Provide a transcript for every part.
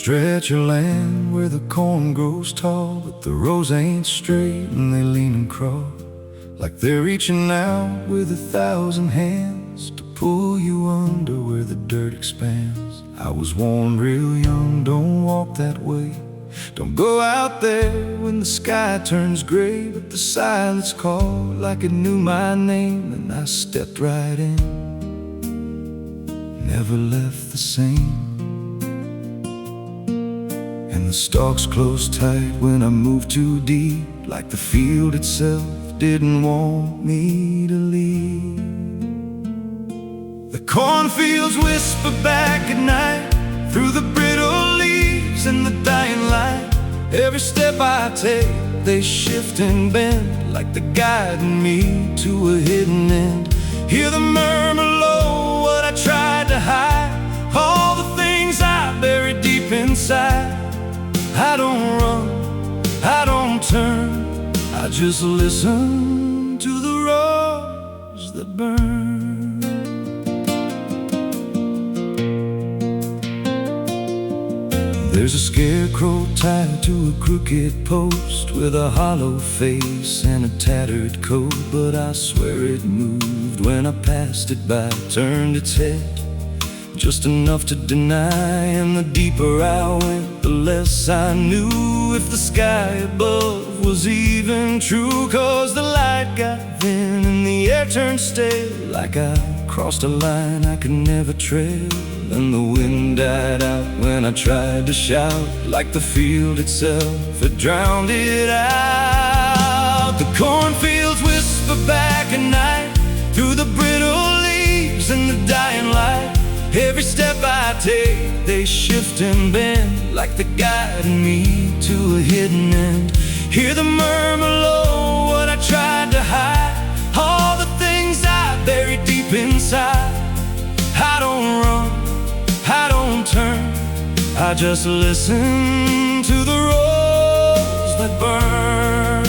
stretch of land where the corn grows tall, but the rows ain't straight and they lean and crawl, like they're reaching out with 1,000 hands to pull you under where the dirt expands. I was warned real young, don't walk that way, don't go out there when the sky turns gray. But the silence called like it knew my name, and I stepped right in, never left the same. And the stalks closed tight when I moved too deep, like the field itself didn't want me to leave. The cornfields whisper back at night through the brittle leaves and the dying light. Every step I take, they shift and bend, like they're guiding me to a hidden end. Hear the murmur low, what I tried to hide, all the things I buried deep inside. I don't run, I don't turn, I just listen to the roars that burn. There's a scarecrow tied to a crooked post with a hollow face and a tattered coat, but I swear it moved when I passed it by, turned its head just enough to deny. And the deeper I went, the less I knew if the sky above was even true. 'Cause the light got thin and the air turned stale, like I crossed a line I could never trail. And the wind died out when I tried to shout, like the field itself had drowned it out. The cornfields whisper back at night through the brittle leaves and the dying light. Every step I take, they shift and bend, like they're guiding me to a hidden end. Hear the murmur low, what I tried to hide, all the things I buried deep inside. I don't run, I don't turn, I just listen to the roars that burn.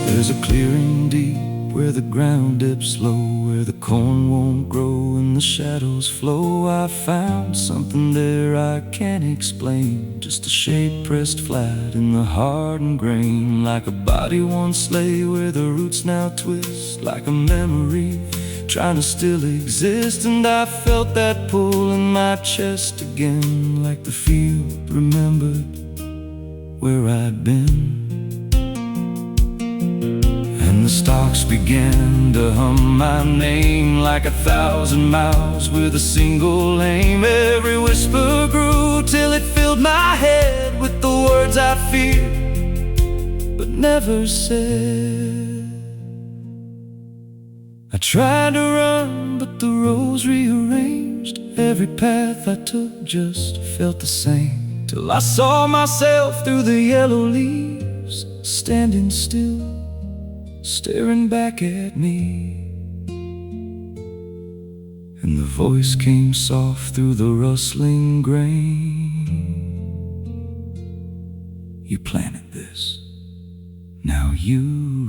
There's a clearing deep where the ground dips low, where the corn won't grow and the shadows flow. I found something there I can't explain, just a shape pressed flat in the hardened grain, like a body once lay where the roots now twist, like a memory trying to still exist. And I felt that pull in my chest again, like the field remembered where I'd been. And the stalks began to hum my name, like 1,000 mouths with a single aim. Every whisper grew till it filled my head with the words I feared but never said. I tried to run, but the roads rearranged. Every path I took just felt the same, till I saw myself through the yellow leaves, standing still, staring back at me. And the voice came soft through the rustling grain. You planted this, now you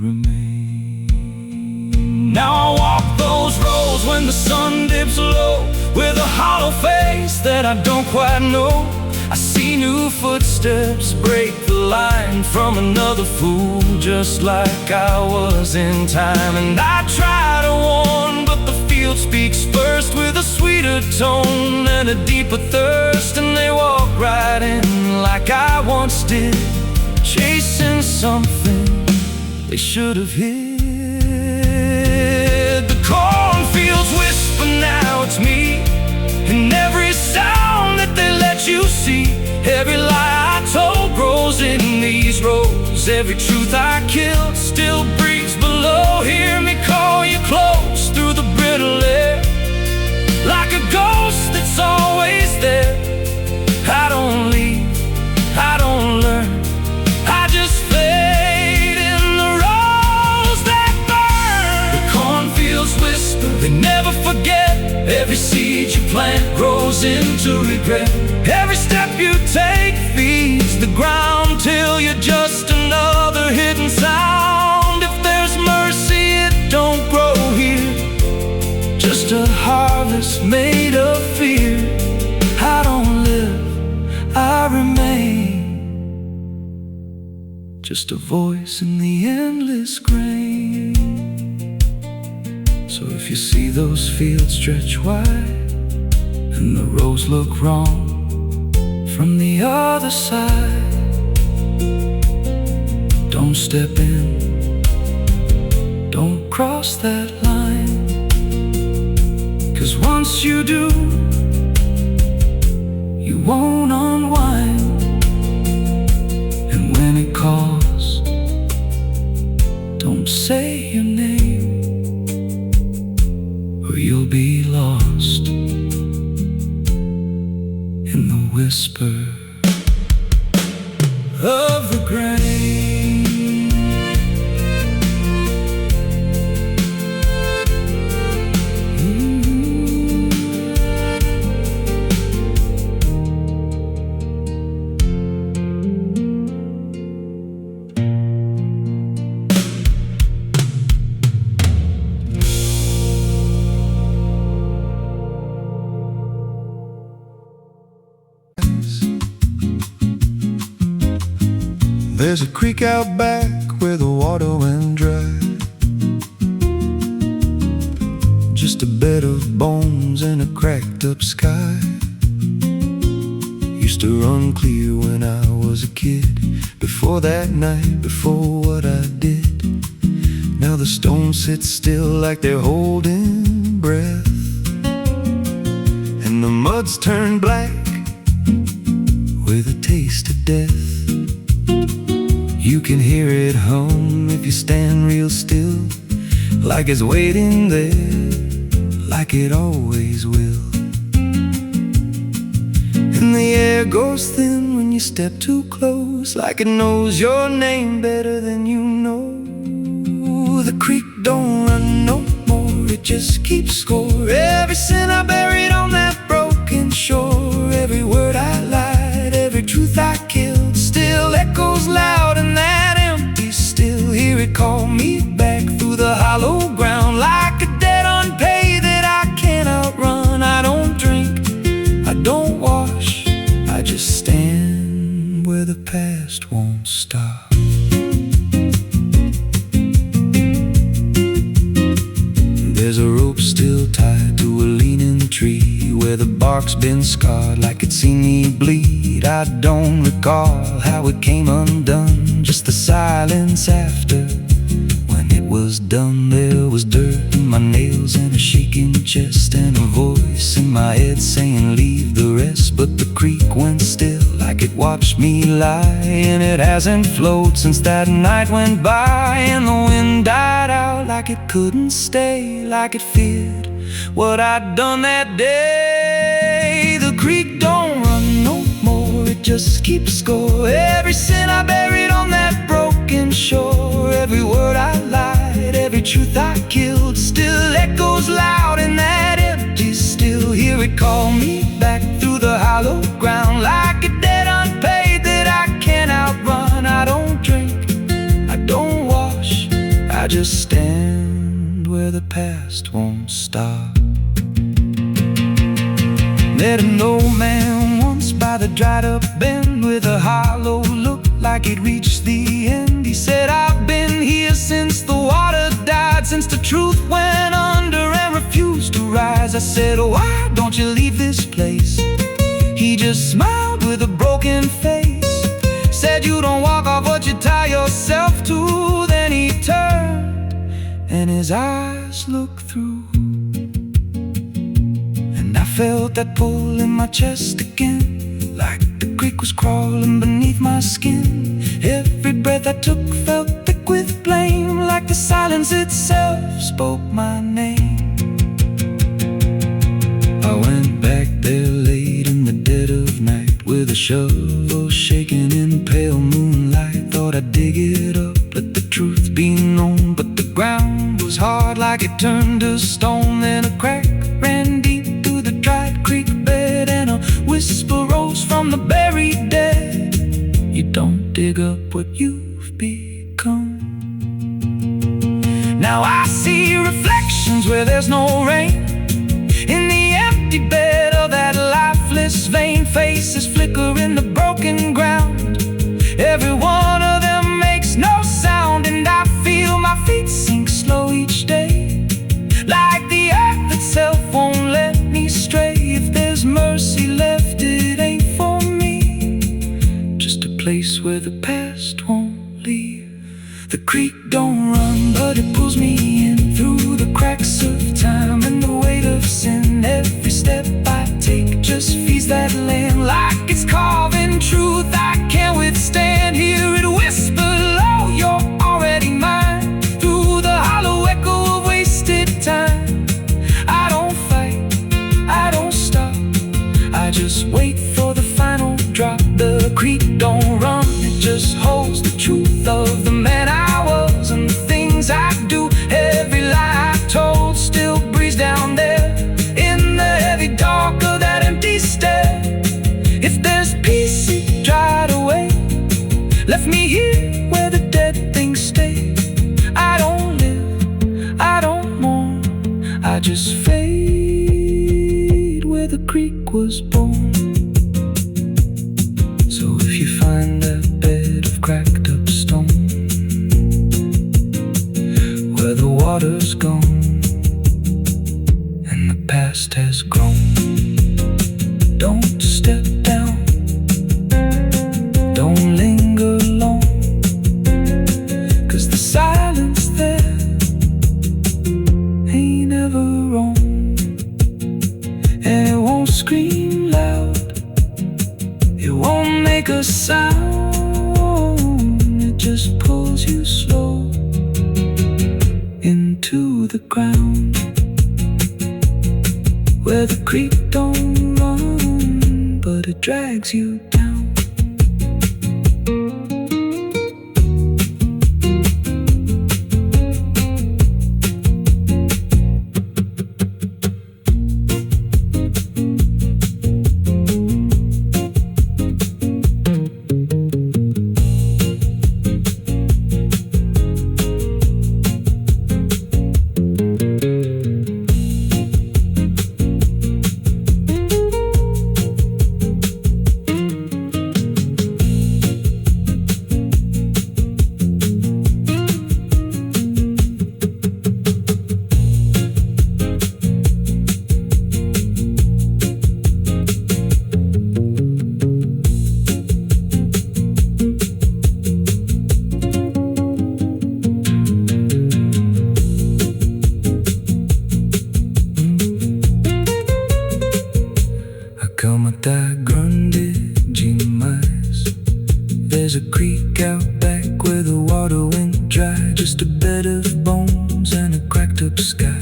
remain. Now I walk those roads when the sun dips low, with a hollow face that I don't quite know. I see new footsteps break the line from another fool, just like I was in time. And I try to warn, but the field speaks first, with a sweeter tone and a deeper thirst. And they walk right in like I once did, chasing something they should have hid. The cornfields whisper, now it's me, and every sound that they let you see. Every lie I told grows in these rows, every truth I killed still breathes below. Hear me call you close through the brittle air, like a ghost that's always there. I don't leave, I don't learn, I just fade in the rows that burn. The cornfields whisper, they never forget. Every seed you plant grows into regret. Every step you take feeds the ground till you're just another hidden sound. If there's mercy, it don't grow here, just a harvest made of fear. I don't live, just a voice in the endless grain. So if you see those fields stretch wide and the roads look wrong from the other side, don't step in, don't cross that line, 'cause once you do, you won't unwind. And when it calls, don't say your name, or you'll be lost in the whisper of the grain. There's a creek out back where the water went dry, just a bed of bones and a cracked up sky. Used to run clear when I was a kid, before that night, before what I did. Now the stones sit still like they're holding breath, and the mud's turned black with a taste of death. You can hear it hum if you stand real still, like it's waiting there, like it always will. And the air goes thin when you step too close, like it knows your name better than you know. The creek don't run no more, it just keeps score. Every sin I buried on that broken shore, every word I lied, every truth I killed, still echoes loud in that empty still. Hear it call me back through the hollow ground, like a debt unpaid that I can't outrun. I don't drink, I don't wash, I just stand where the past won't stop. There's a rope still tied to a leaning tree, where the bark's been scarred like it's seen me bleed. I don't recall how it came undone, just the silence after. When it was done, there was dirt in my nails and a shaking chest, and a voice in my head saying leave the rest. But the creek went still like it watched me lie, and it hasn't flowed since that night went by. And the wind died out like it couldn't stay, like it feared what I'd done that day. The creek don't run no more, it just keeps score. Every sin I buried on that broken shore, every word I lied, every truth I killed, still echoes loud in that empty still. Hear it call me back through the hollow ground, like a debt unpaid that I can't outrun. I don't drink, I don't wash, I just stand where the past won't stop. Met an old man once by the dried up bend, with a hollow look like he'd reached the end. He said, I've been here since the water died, since the truth went under and refused to rise. I said, why don't you leave this place? He just smiled with a broken face, said, you don't walk off what you tie yourself to. Then he turned and his eyes looked through, and I felt that pull in my chest again, like the creek was crawling beneath my skin. Every breath I took felt thick with blame, like the silence itself spoke my name. I went back there late in the dead of night, with a shovel shaking in pale moonlight. Thought I'd dig it up, let the truth be known, but the ground was hard like it turned to stone. Then a crack ran deep through the dried creek bed, and a whisper rose from the buried dead. You don't dig up what you've become. Now I see reflections where there's no rain, in the empty bed of that lifeless vein. Faces flicker in the broken ground, every one of them makes place where the past won't leave. The creek don't run, but it pulls me in through the cracks of time and the weight of sin. Every step I take just feeds that land like it's carving truth I can't withstand. Hear it whisper low, you're already mine, through the hollow echo of wasted time. I don't fight, I don't stop, I just wait for the final drop. The creek don't run, it just holds the truth of the man I was and the things I do. Every lie I told still breathes down there in the heavy dark of that empty stare. If there's peace, it dried away, left me here where the dead things stay. I don't live, I don't mourn, I just fade where the creek was born. So if you find that bed of cracked up stone where the water's gone and the past has grown, don't step down, don't linger long, 'cause the silence there ain't ever wrong. And it won't scream loud, it won't make a sound, it just pulls you slow into the ground where the creek don't run, but it drags you down. Como tá grande demais. There's a creek out back where the water went dry, just a bed of bones and a cracked up sky.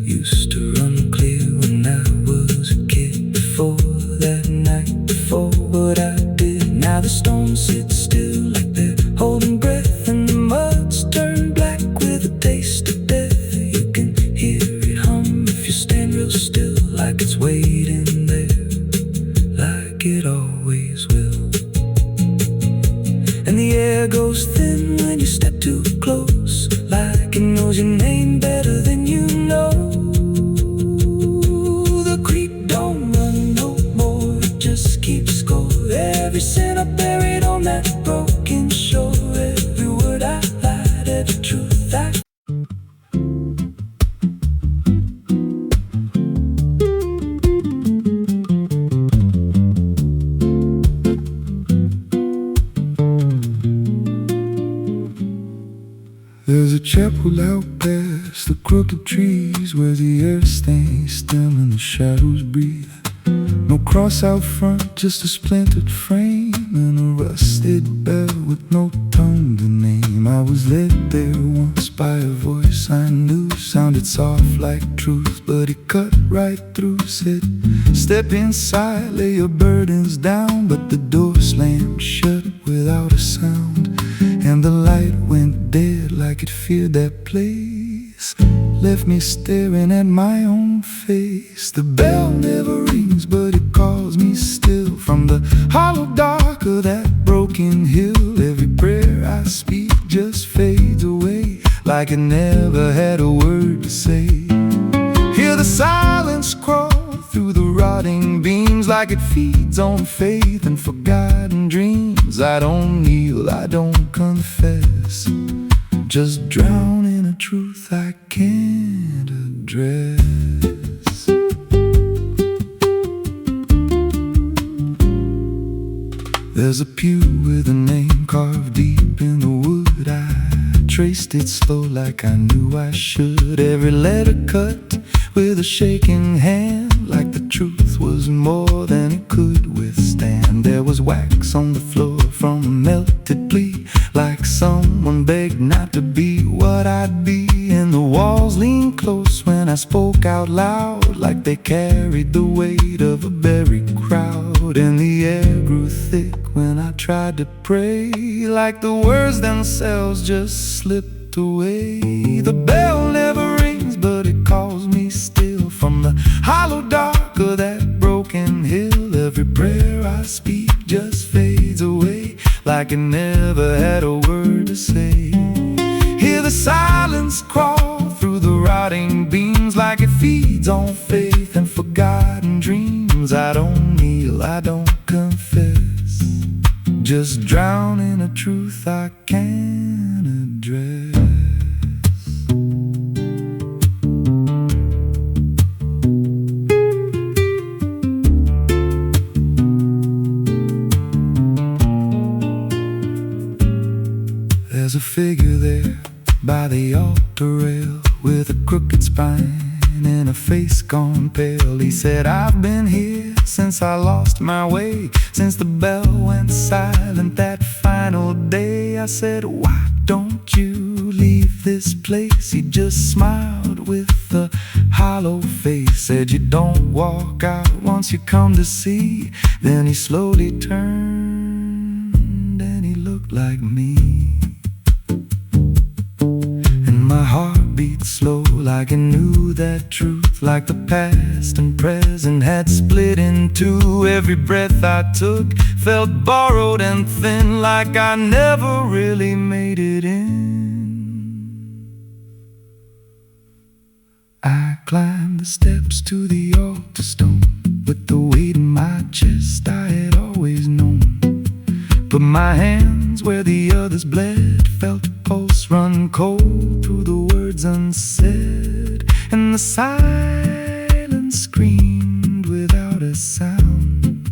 Used to run clear when I was a kid, before that night before what I did. Now the stones sit still like they're holding breath, and the mud's turned black with a taste of death. You can hear it hum if you stand real still, like it's waiting there, like it always will. And the air goes thin when you step too close, like it knows your name better than you know. The creek don't run no more, it just keeps score. Every sin I buried on that broken shore, every word I lied, every truth I There's a chapel out past the crooked trees, where the earth stays still and the shadows breathe. No cross out front, just a splintered frame and a rusted bell with no tongue to name. I was led there once by a voice I knew, sounded soft like truth, but it cut right through. Said, step inside, lay your burdens down. But the door slammed shut without a sound, and the light went dead like it feared that place. Left me staring at my own face. The bell never rings, but it calls me still, from the hollow dark of that broken hill. Every prayer I speak just fades away, like it never had a word to say. Hear the silence crawl through the rotting beams, like it feeds on faith and forgotten dreams. I don't kneel, I don't confess, just drown in a truth I can't address. There's a pew with with a name carved deep in the wood. I traced it slow like I knew I should. Every letter cut with a shaking hand, like the truth was more than it could withstand. There was wax on the floor from a melted plea, like someone begged not to be what I'd be. And the walls leaned close when I spoke out loud, like they carried the weight of a buried crowd. And the air grew thick when I tried to pray, like the words themselves just slipped away. The bell never rings, but it calls me still from the hollow dark of that broken hill. Every prayer I speak just fades away, like it never had a word to say. Hear the silence crawl through the rotting beams, like it feeds on faith and forgotten dreams. I don't kneel, I don't confess, just drown in a truth I can't address. There's a figure there by the altar rail, with a crooked spine and a face gone pale. He said, I've been here since I lost my way, since the bell went silent that final day. I said, why don't you leave this place? He just smiled with a hollow face, said, you don't walk out once you come to see. Then he slowly turned and he looked like me. My heart beat slow, like it knew that truth, like the past and present had split in two. Every breath I took felt borrowed and thin, like I never really made it in. I climbed the steps to the altar stone, with the weight in my chest I had always known. Put my hands where the others bled, felt a pulse run cold through the words unsaid. And the silence screamed without a sound,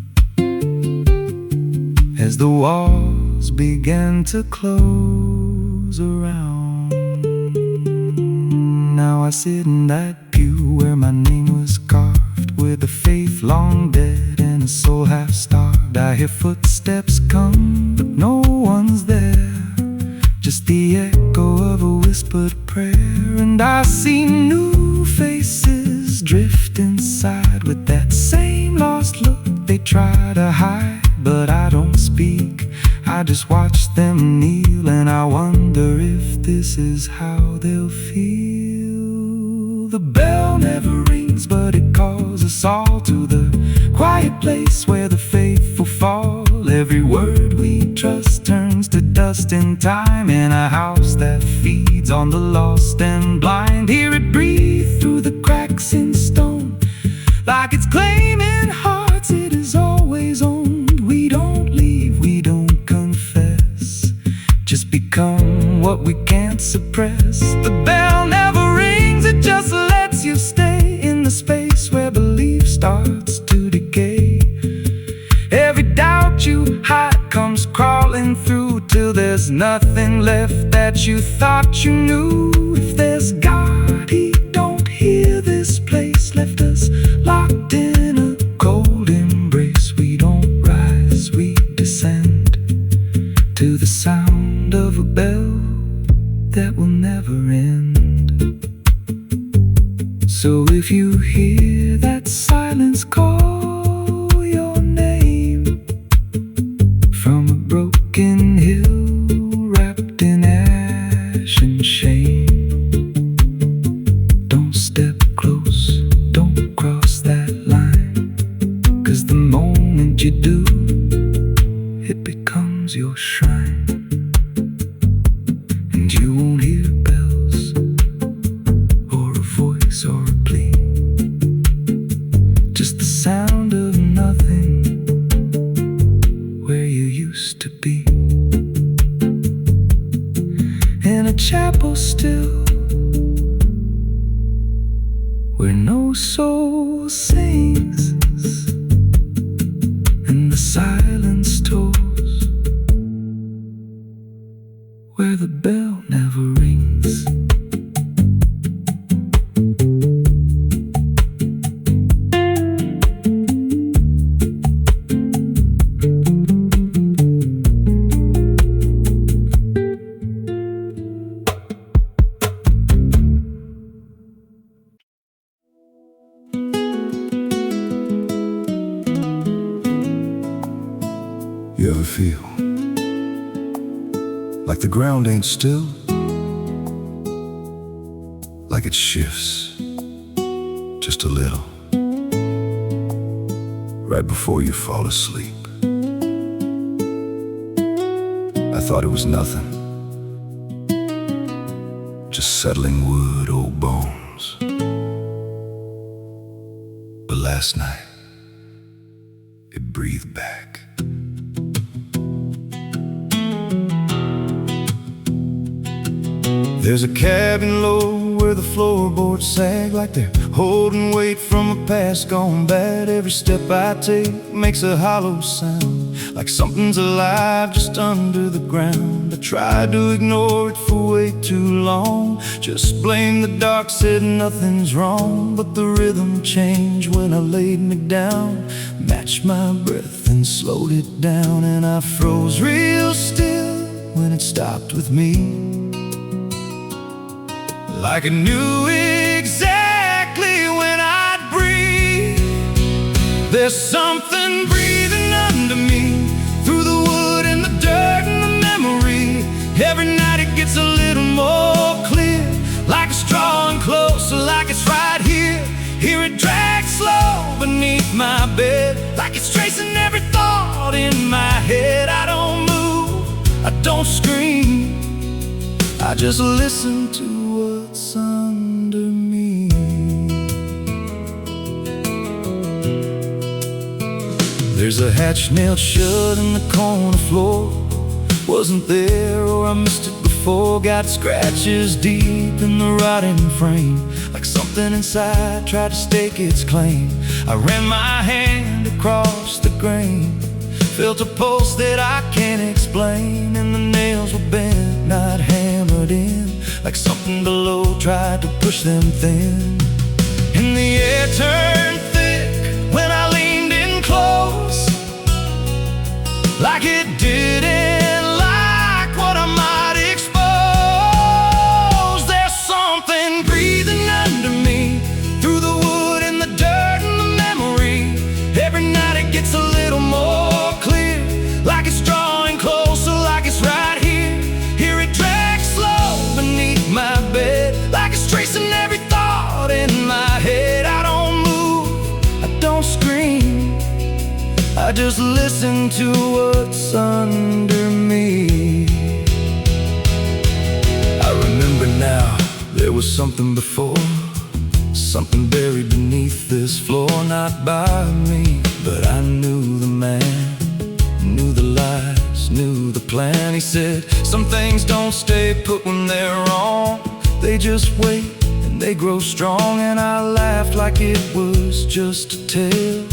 as the walls began to close around. Now I sit in that pew where my name was carved, with a faith long dead and a soul half starved. I hear footsteps come, but no one's there, just the echo of a whispered prayer. And I see new faces drift inside, with that same lost look they try to hide. But I don't speak, I just watch them kneel, and I wonder if this is how they'll feel. The bell never rings, but it calls us all to the quiet place where the faithful fall. Every word we trust turns to dust in time, in a house that feeds on the lost and blind. Hear it breathe through the cracks in stone, like it's claiming hearts it is always owned. We don't leave, we don't confess, just become what we can't suppress. The bell never rings, it just lets you stay in the space where belief starts to decay. Every doubt you hide comes crawling through, till there's nothing left that you thought you knew. If there's God, He don't hear this place, left us locked in a cold embrace. We don't rise, we descend to the sound of a bell that will never end. So if you hear that silence call your name from a broken hill wrapped in ash and shame, don't step close, don't cross that line, 'cause the moment you do, it becomes your shrine. And you won't hear bells or a voice or a plea, just the sound of nothing where you used to be. In a chapel still, where no soul sings and the silence tours where the bell never rings. You ever feel like the ground ain't still? Like it shifts just a little right before you fall asleep. I thought it was nothing, just settling wood, old bones. But last night it breathed back. There's a cabin low where the floorboards sag like they're holding weight from a past gone bad. Every step I take makes a hollow sound, like something's alive just under the ground. I tried to ignore it for way too long, just blame the dark, said nothing's wrong. But the rhythm changed when I laid me down, matched my breath and slowed it down. And I froze real still when it stopped with me, like I knew exactly when I'd breathe. There's something breathing under me, through the wood and the dirt and the memory. Every night it gets a little more clear, like it's drawing closer, like it's right here. Hear it drag slow beneath my bed, like it's tracing every thought in my head. I don't move, I don't scream, I just listen to what's under me. There's a hatch nailed shut in the corner floor. Wasn't there, or I missed it before. Got scratches deep in the rotting frame, like something inside tried to stake its claim. I ran my hand across the grain, felt a pulse that I can't explain. And the nails were bent, not hammered in, like something below tried to push them thin. And the air turned thick when I leaned in close, like it didn't like what I might expose. There's something breathing under me, through the wood and the dirt and the memory. Every night it gets a little more clear, like it's drawing closer, like it's right here. Hear it drag slow beneath my bed, like it's tracing every thought in my head. I don't move, I don't scream, I just listen to what's under me. I remember now, there was something before, something buried beneath this floor. Not by me, but I knew the man, knew the lies, knew the plan. He said, some things don't stay put when they're wrong, they just wait and they grow strong. And I laughed like it was just a tale.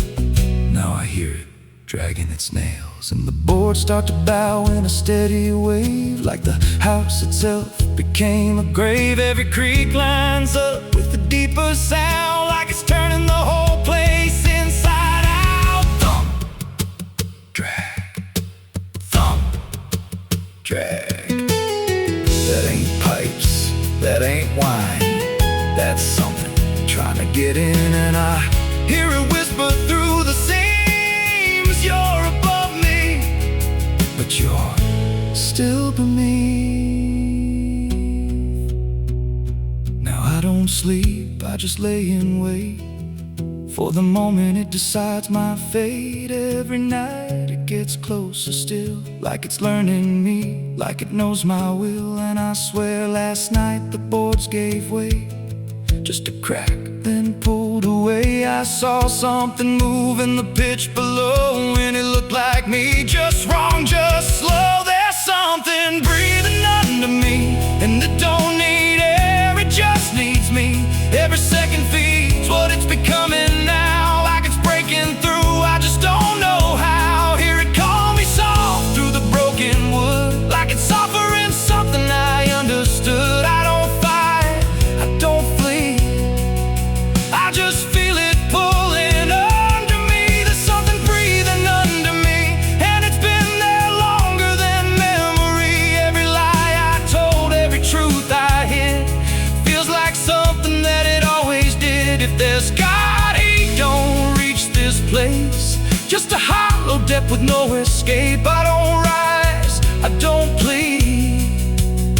Now I hear it dragging its nails, and the boards start to bow in a steady wave, like the house itself became a grave. Every creak lines up with a deeper sound, like it's turning the whole place inside out. Thump, drag, thump, drag. That ain't pipes, that ain't wine, that's something trying to get in. And I hear it whisper through the seams, you're above me, but you're still beneath. Now I don't sleep, I just lay in wait for the moment it decides my fate. Every night it gets closer still, like it's learning me, like it knows my will. And I swear last night the boards gave way, just a crack, then pulled away. I saw something move in the pitch below, and it looked like me, just wrong, just slow. There's something breathing under me, and it don't need air, it just needs me. Every second feeds what it's becoming now, like it's breaking through, I just don't know how. Hear it call me soft through the broken wood, like it's offering something depth with no escape. I don't rise, I don't plead,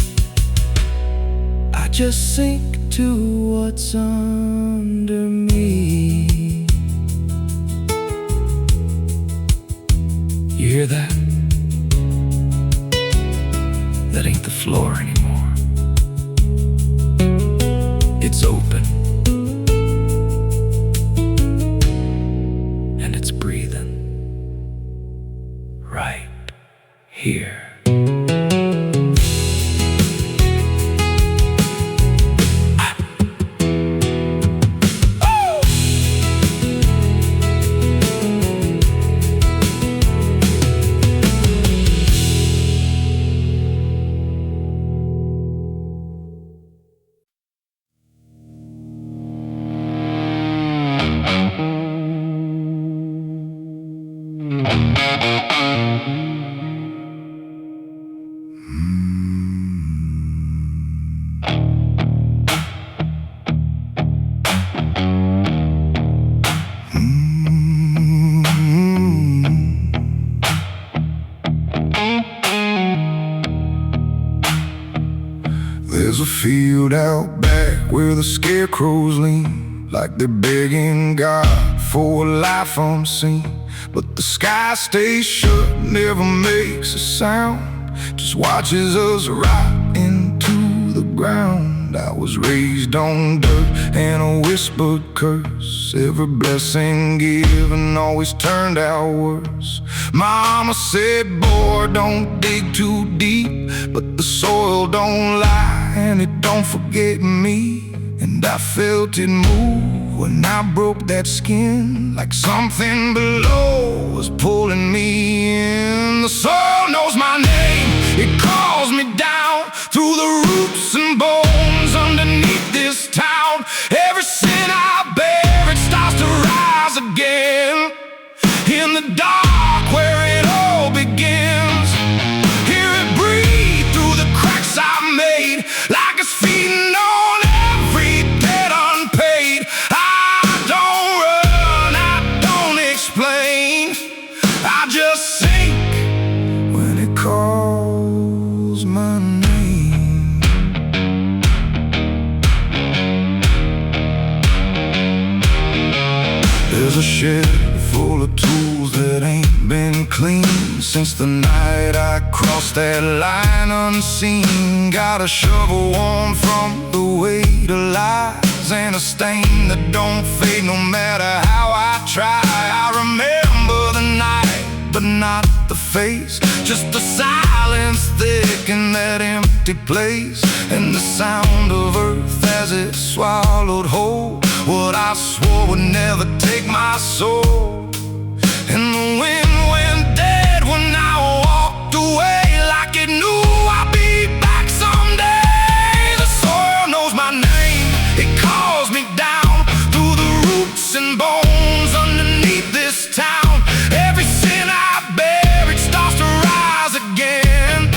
I just sink to what's under me. You hear that? That ain't the floor anymore. It's open, and it's breathing right here. There's a field out back where the scarecrows lean, like they're begging God for a life unseen. But the sky stays shut, never makes a sound, just watches us rot into the ground. I was raised on dirt and a whispered curse. Every blessing given always turned out worse. Mama said, boy, don't dig too deep, but the soil don't lie and it don't forget me. And I felt it move when I broke that skin, like something below was pulling me in. The soil knows my name, it calls me down through the roots and bones underneath this town. Every sin I bear, it starts to rise again. In the dark where it all begins, hear it breathe through the cracks I made, like it's feeding on every debt unpaid. I don't run, I don't explain, I just sink when it calls my name. There's a shed full of tools that ain't been cleaned since the night I crossed that line unseen. Got a shovel worn from the weight of lies, and a stain that don't fade no matter how I try. I remember the night, but not the face, just the silence thick in that empty place, and the sound of earth as it swallowed whole what I swore would never take my soul. And the wind went dead when I walked away, like it knew I'd be back someday. The soil knows my name, it calls me down through the roots and bones underneath this town. Every sin I bear, it starts to rise again.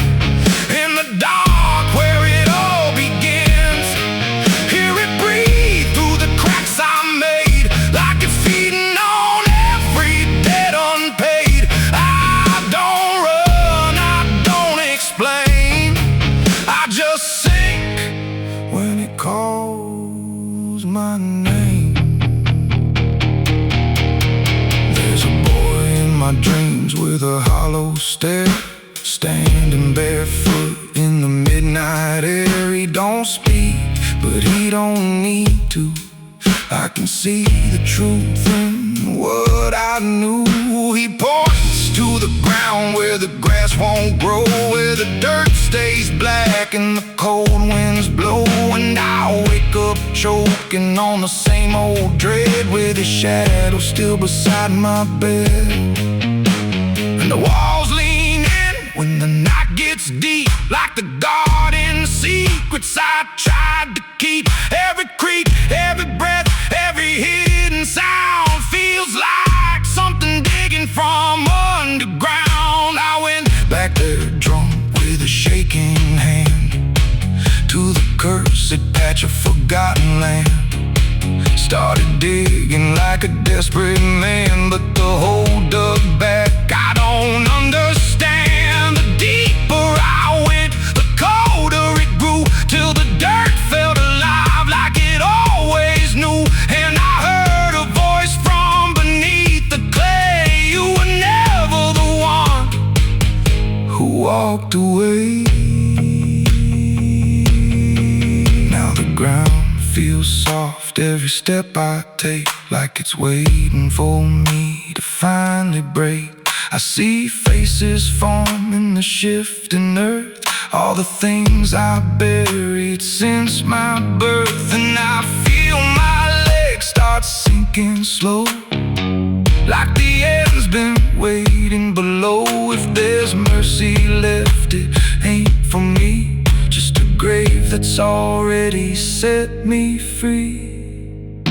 In the dark where it all begins, hear it breathe through the cracks I made, like it's feeding on every debt unpaid. I don't run, I don't explain, I just sink when it calls my name. There's a boy in my dreams with a hollow stare, standing barefoot in the midnight air. He don't speak, but he don't need to. I can see the truth in what I knew. He points to the ground where the grass won't grow, where the dirt stays black and the cold winds blow. And I wake up choking on the same old dread, with his shadow still beside my bed. And the walls lean in when the night gets deep, like the garden secrets I tried to keep. Every creak, every breath, every hidden sound feels like something digging from underground. I went back there drunk with a shaking hand to the cursed patch of forgotten land. Started digging like a desperate man, but the hole dug back. I walked away. Now the ground feels soft every step I take, like it's waiting for me to finally break. I see faces form in the shifting earth, all the things I buried since my birth. And I feel my legs start sinking slow, like the end's been waiting below. If there's mercy left, it ain't for me, just a grave that's already set me free.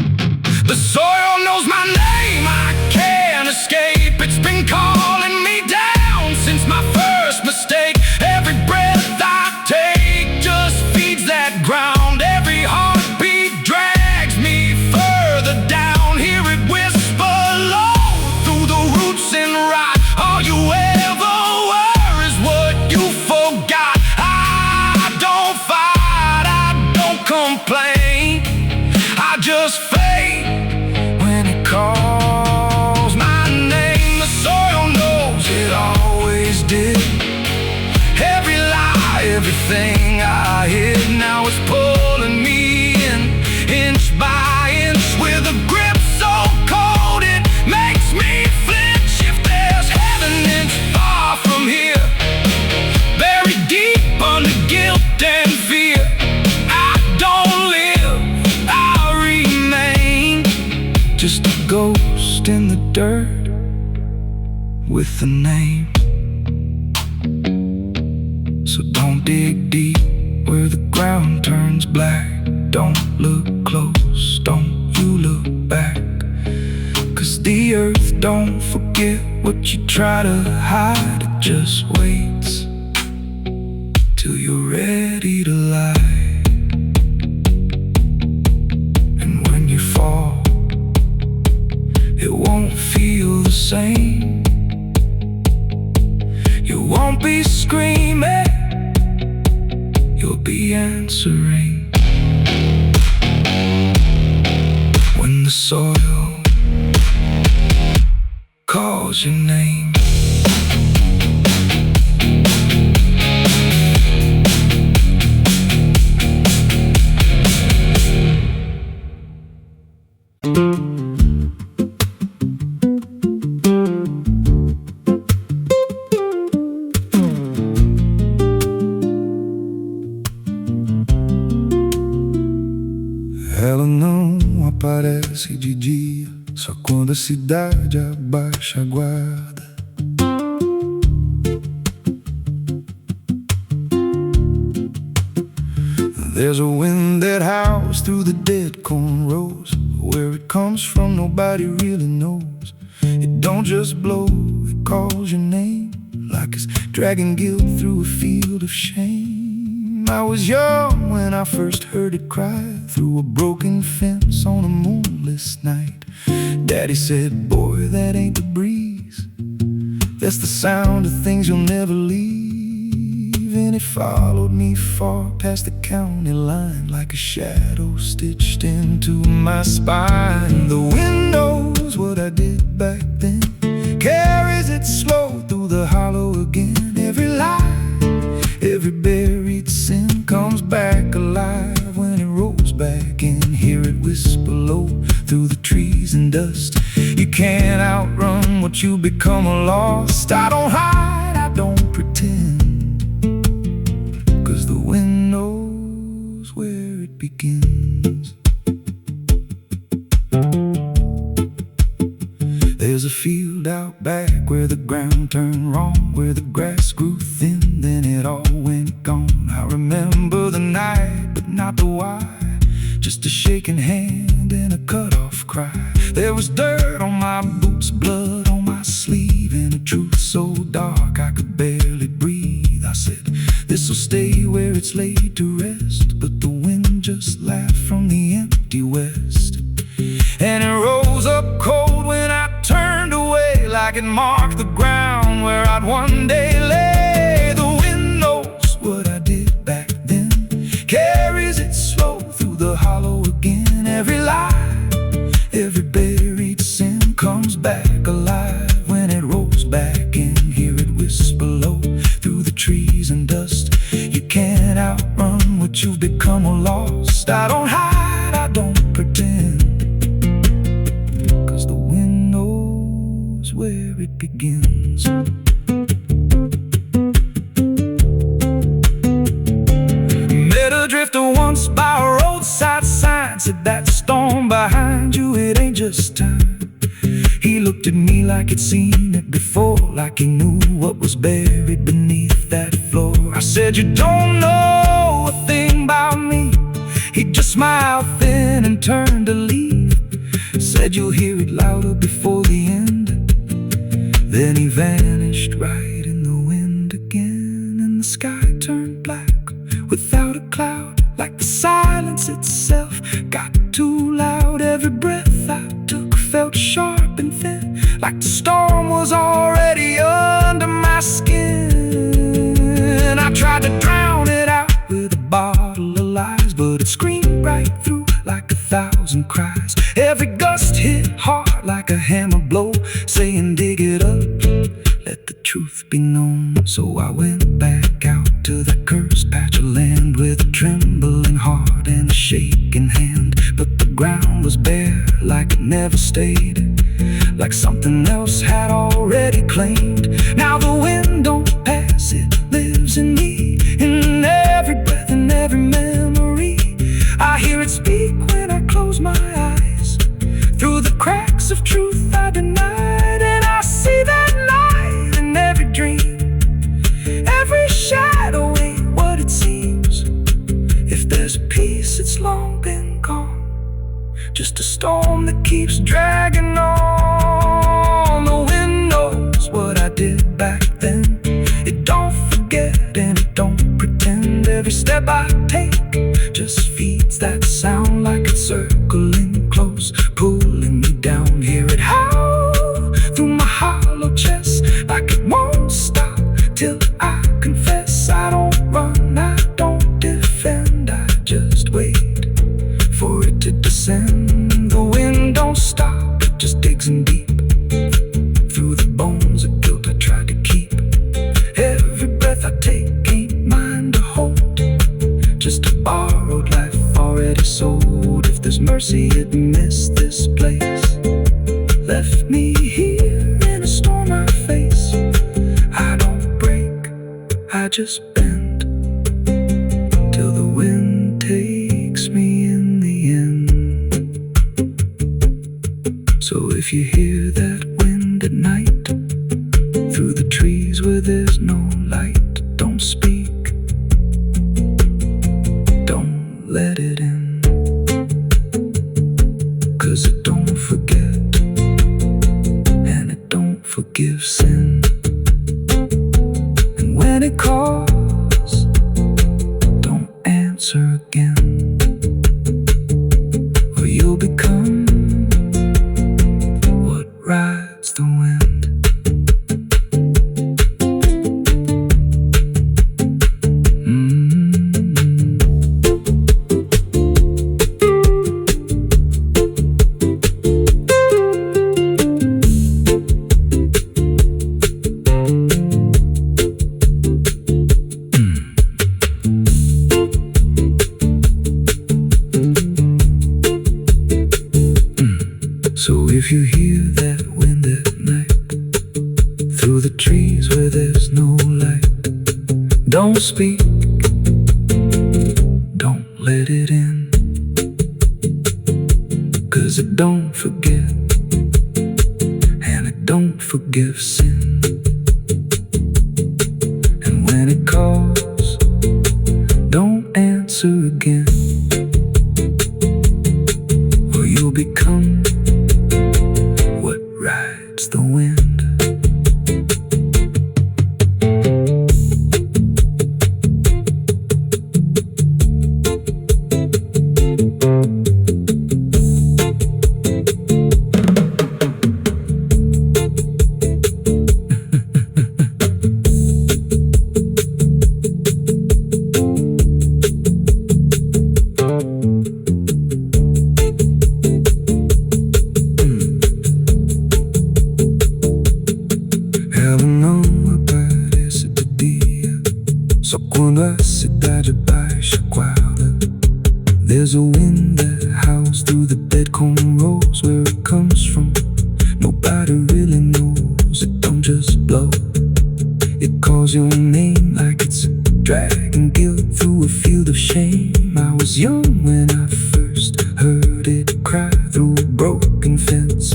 The soil knows my name, I can't escape. It's been calling me down since my first mistake. Every breath I take just feeds that ground. Every heartbeat drags me further down. Hear it whisper low through the roots and rot. All you ever were is what you forgot. I don't fight, I don't complain, I just fade when it calls my name. The soil knows it always did. Every lie, everything I hid, now it's pulling me in, inch by inch, with a grip so cold it makes me flinch. If there's heaven, it's far from here, buried deep under guilt and fear. I don't live, I remain, just a ghost in the dirt with a name. So don't dig deep where the ground turns black. Don't look close, don't you look back, 'cause the earth don't forget what you try to hide. It just waits till you're ready to lie. And when you fall, it won't feel the same. You won't be screaming, you'll be answering. When the soil calls your name. Ela não aparece de dia, só quando a cidade abaixa a guarda. There's a wind that howls through the dead corn rows. Where it comes from nobody really knows. It don't just blow, it calls your name, like it's dragging guilt through a field of shame. I was young when I first heard it cry through a broken fence on a moonless night. Daddy said, boy, that ain't the breeze, that's the sound of things you'll never leave. And it followed me far past the county line, like a shadow stitched into my spine. The wind knows what I did back then, carries it slow through the hollow again. Every lie, every buried sin comes back alive when it rolls back in. Hear it whisper low through the trees and dust. You can't outrun what you become lost. I don't hide, I don't pretend, 'cause the wind knows where it begins. There's a field out back where the ground turned wrong, where the grass grew thin, then it all went gone. I remember the night, but not the why, just a shaking hand and a cut-off cry. There was dirt on my boots, blood on my sleeve, and a truth so dark I could barely breathe. I said, this'll stay where it's laid to rest, but the wind just laughed from the empty west. And it rose up cold when I turned away, like it marked the ground where I'd one day lay. The wind knows what I did back then, carries it slow through the hollow again. Every lie, every buried sin comes back alive when it rolls back in. Hear it whisper low through the trees and and dust. You can't outrun what you've become or lost. I don't hide, I don't pretend, 'cause the wind knows where it begins. Met a drifter once by a roadside sign, said that storm behind you, it ain't just time. He looked at me like he'd seen it before, like he knew what was buried beneath that floor. I said, you don't know a thing about me. He just smiled thin and turned to leave. Said you'll hear it louder before the end. Then he vanished right in the wind again, and the sky turned black without a cloud, like the silence itself got too loud. Every breath I took felt sharp and thin, like the storm was already under my skin. I tried to drown it out with a bottle of lies, but it screamed right through like 1,000 cries. Every gust hit hard like a hammer blow, saying dig it up, let the truth be known. So I went back out to that cursed patch of land with a trembling heart and a shaking hand. But the ground was bare like it never stayed, like something else had already claimed. Now the wind don't pass, it lives in me, in every breath and every memory. I hear it speak when I close my eyes, through the cracks of truth I denied. And I see that light in every dream, every shadow ain't what it seems. If there's a peace, it's long been gone, just a storm that keeps dragging on. The wind knows what I did back then. It don't forget and it don't pretend. Every step I take just feeds that sound, like it's circling close, pulling me down. Hear it howl through my hollow chest, like it won't stop till I confess. I don't run, I don't defend, I just wait for it to descend. The wind don't stop, it just digs in deep, through the bones of guilt I try to keep. Every breath I take ain't mine to hold, just a borrowed life already sold. If there's mercy, it missed this place, left me here in a storm I face. I don't break, I just bend, till the wind takes me in the end. So if you hear that wind at night, through the trees where there's no light, don't speak, don't let it in, 'cause it don't forget and it don't forgive sin. And when it calls, don't answer again, or you'll become what rides the wind. So if you hear that wind at night, through the trees where there's no light, don't speak, don't let it in, 'cause it don't forget and it don't forgive sin. And when it calls, don't answer again, or you'll become what rides the wind. Só quando a cidade baixa a guarda, there's a wind that howls through the dead corn rows. Where it comes from, nobody really knows. It don't just blow, it calls your name like it's dragging guilt through a field of shame. I was young when I first heard it cry through a broken fence.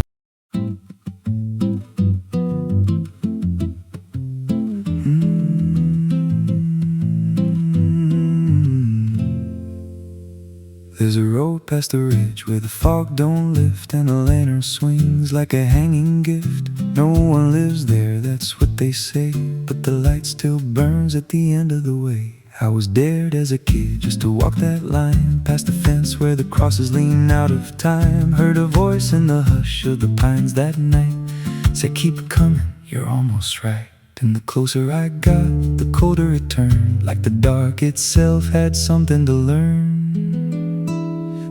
There's a road past the ridge where the fog don't lift, and the lantern swings like a hanging gift. No one lives there, that's what they say, but the light still burns at the end of the way. I was dared as a kid just to walk that line, past the fence where the crosses lean out of time. Heard a voice in the hush of the pines that night, said keep it coming, you're almost right. And the closer I got, the colder it turned, like the dark itself had something to learn.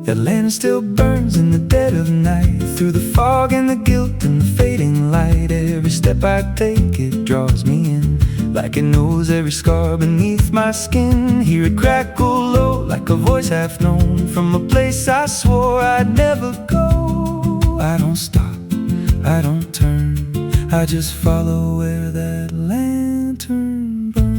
That lantern still burns in the dead of night, through the fog and the guilt and the fading light. Every step I take, it draws me in, like it knows every scar beneath my skin. Hear it crackle low, like a voice half known, from a place I swore I'd never go. I don't stop, I don't turn, I just follow where that lantern burns.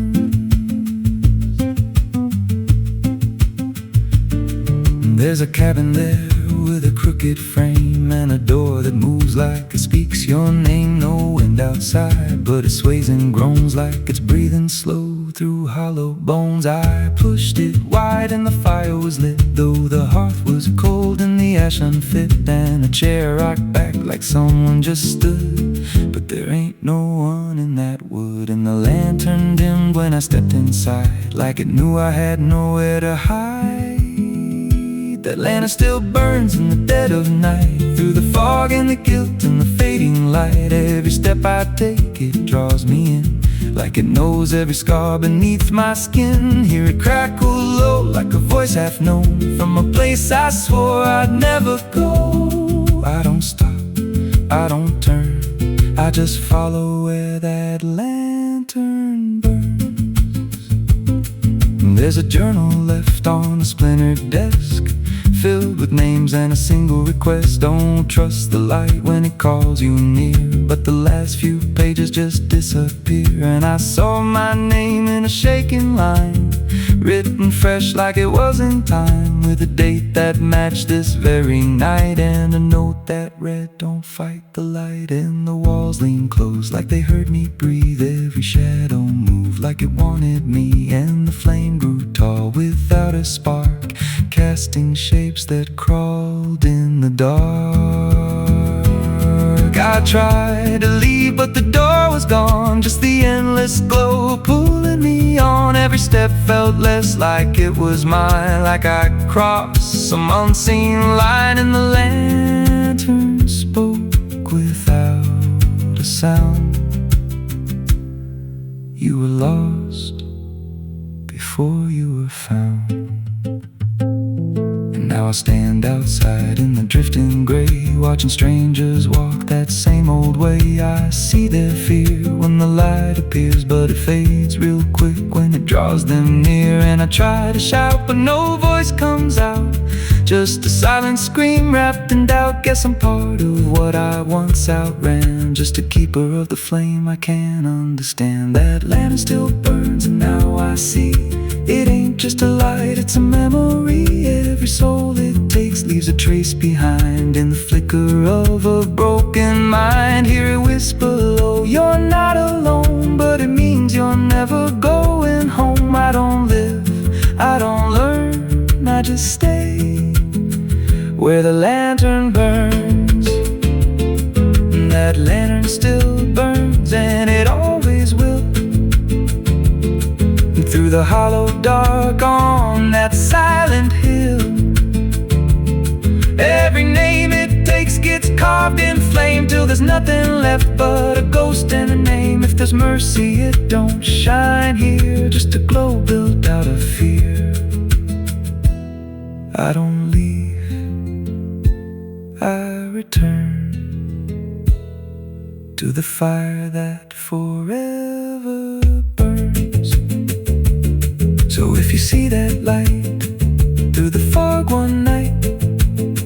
There's a cabin there with a crooked frame, and a door that moves like it speaks your name. No wind outside, but it sways and groans like it's breathing slow through hollow bones. I pushed it wide and the fire was lit, though the hearth was cold and the ash unfit. And a chair rocked back like someone just stood, but there ain't no one in that wood. And the lantern dimmed when I stepped inside, like it knew I had nowhere to hide. That lantern still burns in the dead of night, through the fog and the guilt and the fading light. Every step I take, it draws me in, like it knows every scar beneath my skin. Hear it crackle low, like a voice half known, from a place I swore I'd never go. I don't stop, I don't turn, I just follow where that lantern burns. There's a journal left on a splintered desk, filled with names and a single request. Don't trust the light when it calls you near, but the last few pages just disappear. And I saw my name in a shaking line, written fresh like it was in time, with a date that matched this very night, and a note that read, don't fight the light. And the walls leaned close like they heard me breathe, every shadow moved like it wanted me. And the flame grew tall without a spark, casting shapes that crawled in the dark. I tried to leave, but the door was gone, just the endless glow pulling me on. Every step felt less like it was mine, like I crossed some unseen line. And the lantern spoke without a sound. You were lost before you were found. Now I stand outside in the drifting gray, watching strangers walk that same old way. I see their fear when the light appears, but it fades real quick when it draws them near. And I try to shout, but no voice comes out, just a silent scream wrapped in doubt. Guess I'm part of what I once outran, just a keeper of the flame I can't understand. That lantern still burns, and now I see it ain't just a light, it's a memory. Every soul it takes leaves a trace behind, in the flicker of a broken mind. Hear it whisper low, you're not alone, but it means you're never going home. I don't live, I don't learn, I just stay where the lantern burns. And that lantern still burns, and it always will, through the hollow dark on that silent hill. Every name it takes gets carved in flame, till there's nothing left but a ghost and a name. If there's mercy, it don't shine here, just a glow built out of fear. I don't leave, I return to the fire that forever burns. So if you see that light through the fog one night,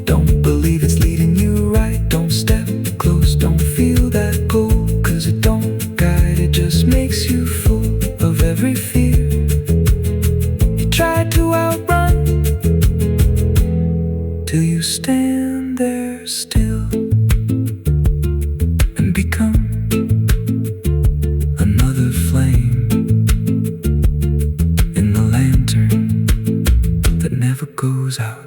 don't believe it's leading you right. Don't step close, don't feel that pull, 'cause it don't guide, it just makes you full of every fear you tried to outrun, till you stand there still and become another flame in the lantern that never goes out.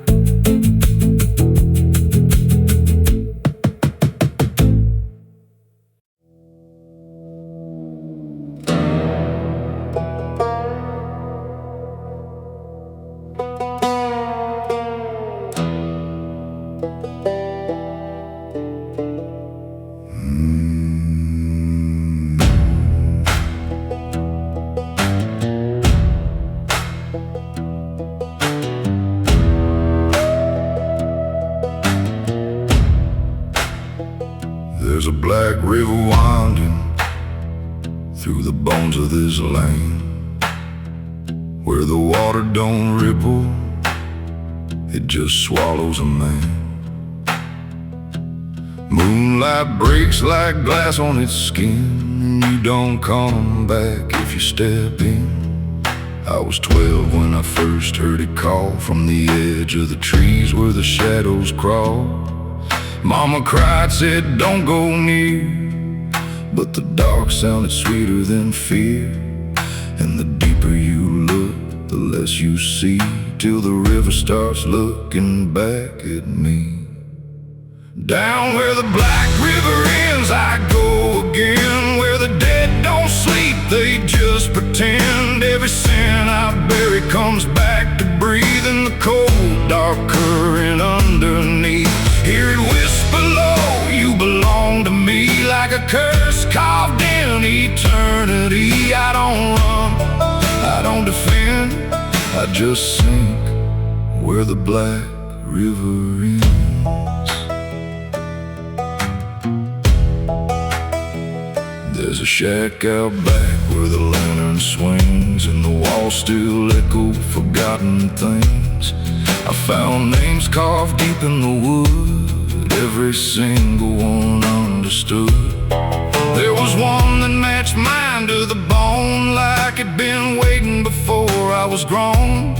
There's a black river winding through the bones of this land, where the water don't ripple, it just swallows a man. Moonlight breaks like glass on its skin, and you don't come back if you step in. I was 12 when I first heard it call from the edge of the trees where the shadows crawl. Mama cried, said don't go near, but the dark sounded sweeter than fear. And the deeper you look, the less you see, till the river starts looking back at me. Down where the black river ends I go again, where the dead don't sleep, they just pretend. Every sin I bury comes back to breathe in the cold, dark current underneath. Hear it whisper low, you belong to me, like a curse carved in eternity. I don't run, I don't defend, I just sink where the black river ends. There's a shack out back where the lantern swings, and the walls still echo forgotten things. I found names carved deep in the wood, every single one understood. There was one that matched mine to the bone, like it'd been waiting before I was grown.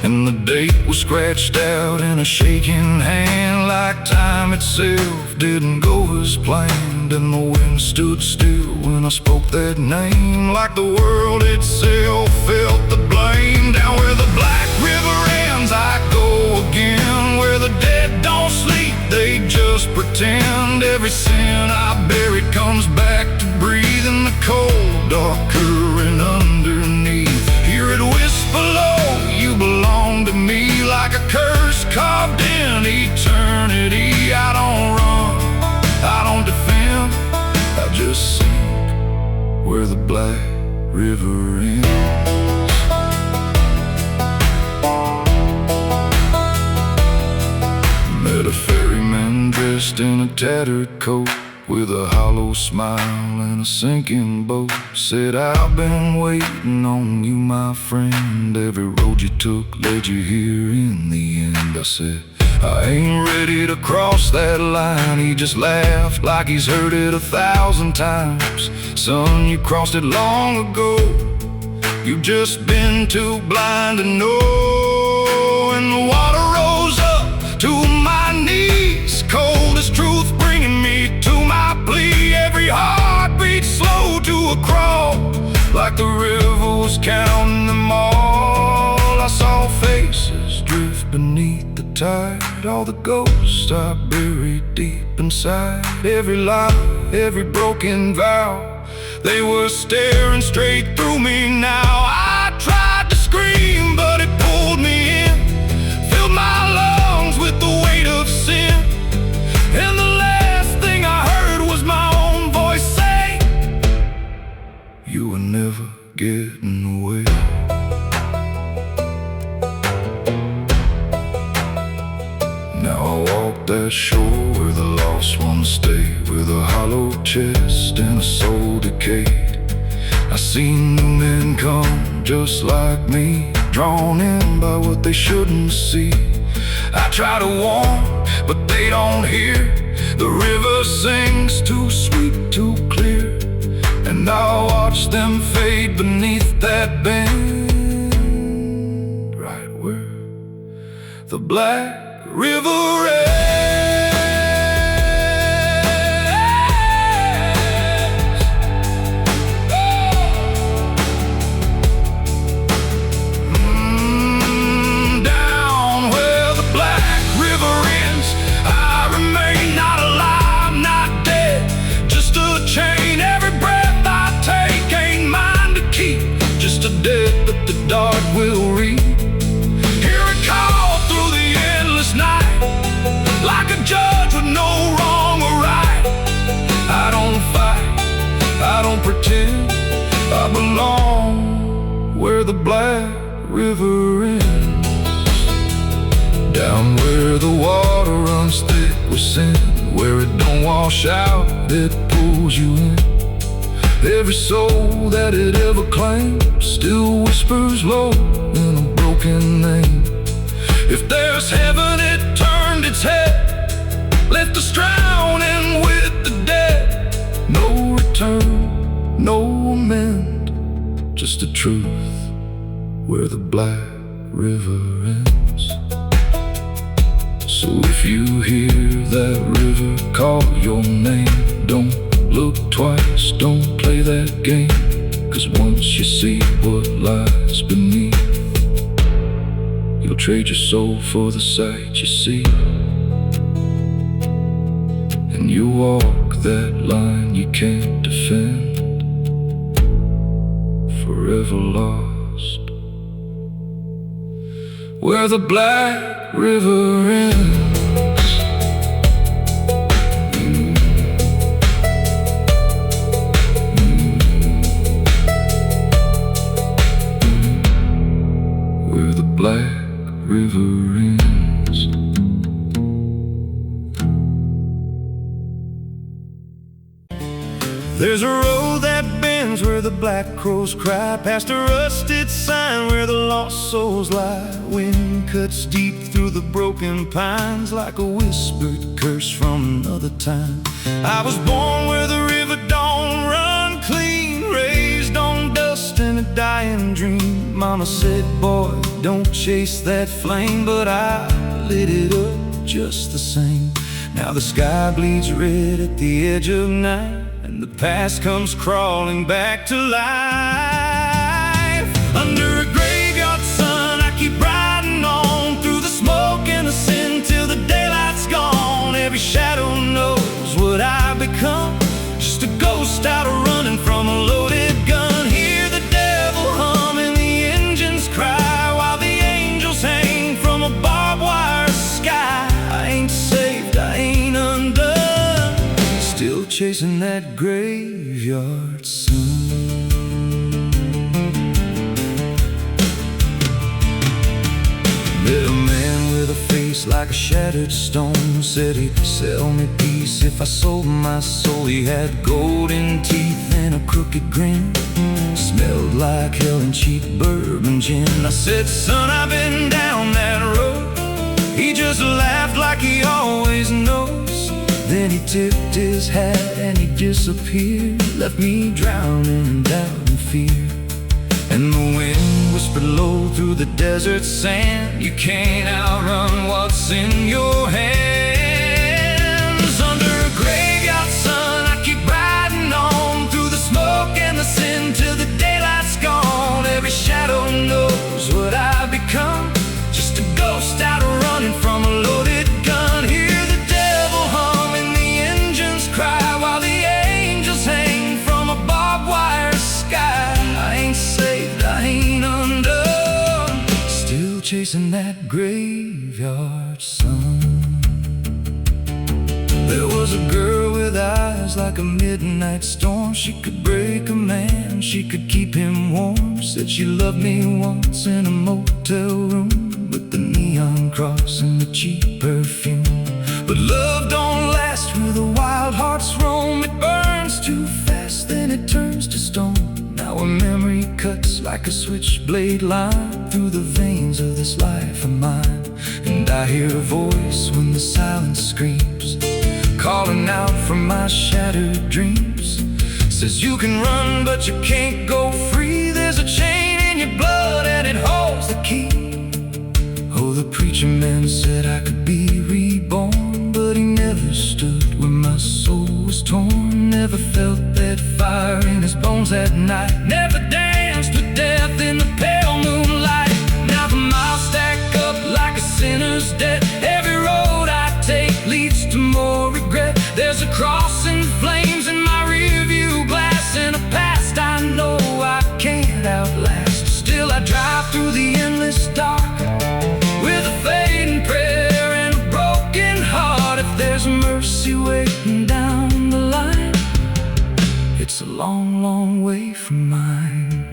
And the date was scratched out in a shaking hand, like time itself didn't go as planned. And the wind stood still when I spoke that name, like the world itself felt the blame. Down where the black river ends I go again, where the dead don't sleep, they just pretend. Every sin I buried comes back to breathe in the cold, dark current underneath. Hear it whisper low, you belong to me, like a curse carved in eternity. I don't run, I don't defend, I just sink where the black river ends. Met a ferryman dressed in a tattered coat, with a hollow smile and a sinking boat. Said, I've been waiting on you, my friend. Every road you took led you here in the end. I said, I ain't ready to cross that line. He just laughed like he's heard it 1,000 times. Son, you crossed it long ago, you've just been too blind to know. And the water rose up to my knees, cold as truth bringing me to my plea. Every heartbeat slow to a crawl, like the river was counting them all. I saw faces drift beneath the tide, all the ghosts I buried deep inside. Every lie, every broken vow, they were staring straight through me now. I tried to scream, but it pulled me in, filled my lungs with the weight of sin. And the last thing I heard was my own voice say, you were never getting away. Now I walk that shore where the lost ones stay, with a hollow chest and a soul decayed. I seen new men come just like me, drawn in by what they shouldn't see. I try to warn, but they don't hear. The river sings too sweet, too clear, and I watch them fade beneath that bend, right where the Black River ends. Down where the Black River ends, I remain not alive, not dead, just a chain. Every breath I take ain't mine to keep, just a debt that the dark will reap. Hear it call through the endless night, like a judge with no wrong or right. I don't fight, I don't pretend, I belong where the Black River ends. Down where the water runs thick with sin, where it don't wash out, it pulls you in. Every soul that it ever claimed still whispers low in a broken name. If there's heaven, it turned its head, left us drowning with the dead. No return, no amend, just a truth where the Black River ends. So if you hear that river call your name, don't look twice, don't play that game, 'cause once you see what lies beneath, you'll trade your soul for the sight you see, and you walk that line you can't defend, forever lost where the Black River ends. Where the Black River ends. There's a road that bends where the black crows cry, past a rusted sign where the lost souls lie. Wind cuts deep through the broken pines like a whispered curse from another time. I was born where the river don't run clean, raised on dust and a dying dream. Mama said, boy, don't chase that flame, but I lit it up just the same. Now the sky bleeds red at the edge of night, and the past comes crawling back to life. Under a graveyard sun, I keep riding on through the smoke and the sin till the daylight's gone. Every shadow knows what I've become, just a ghost out running from a loaded gun. Hear the devil hum and the engines cry, while the angels hang from a barbed wire sky. I ain't saved, I ain't undone, still chasing that graveyard sun. Met a man with a face like a shattered stone, said he'd sell me peace if I sold my soul. He had golden teeth and a crooked grin, smelled like hell and cheap bourbon gin. I said, son, I've been down that road. He just laughed like he always knows. Then he tipped his hat and he disappeared, left me drowning in doubt and fear. And the wind whispered low through the desert sand, you can't outrun what's in your hands. Under a graveyard sun, I keep riding on through the smoke and the sin till the daylight's gone. Every shadow knows what I've become, just a ghost out running from a loaded gun. Hear the devil hum and the engines cry, while the angels hang from a barbed wire sky. I ain't saved, I ain't undone, still chasing that graveyard sun. There was a girl with eyes like a midnight storm. She could break a man, she could keep him warm. Said she loved me once in a motel room, with the neon cross and the cheap perfume. But love don't last where the wild hearts roam. It burns too fast, then it turns to stone. Now we're switchblade line through the veins of this life of mine. And I hear a voice when the silence screams, calling out from my shattered dreams. Says you can run but you can't go free. There's a chain in your blood and it holds the key. Oh, the preacher man said I could be reborn, but he never stood where my soul was torn. Never felt that fire in his bones that night. Never danced with death in the pale moonlight. Now the miles stack up like a sinner's debt. Every road I take leads to more regret. There's a cross and flames in my rearview glass, and a past I know I can't outlast. Still I drive through the endless dark with a fading prayer and a broken heart. If there's mercy waiting down the line, it's a long, long way from mine.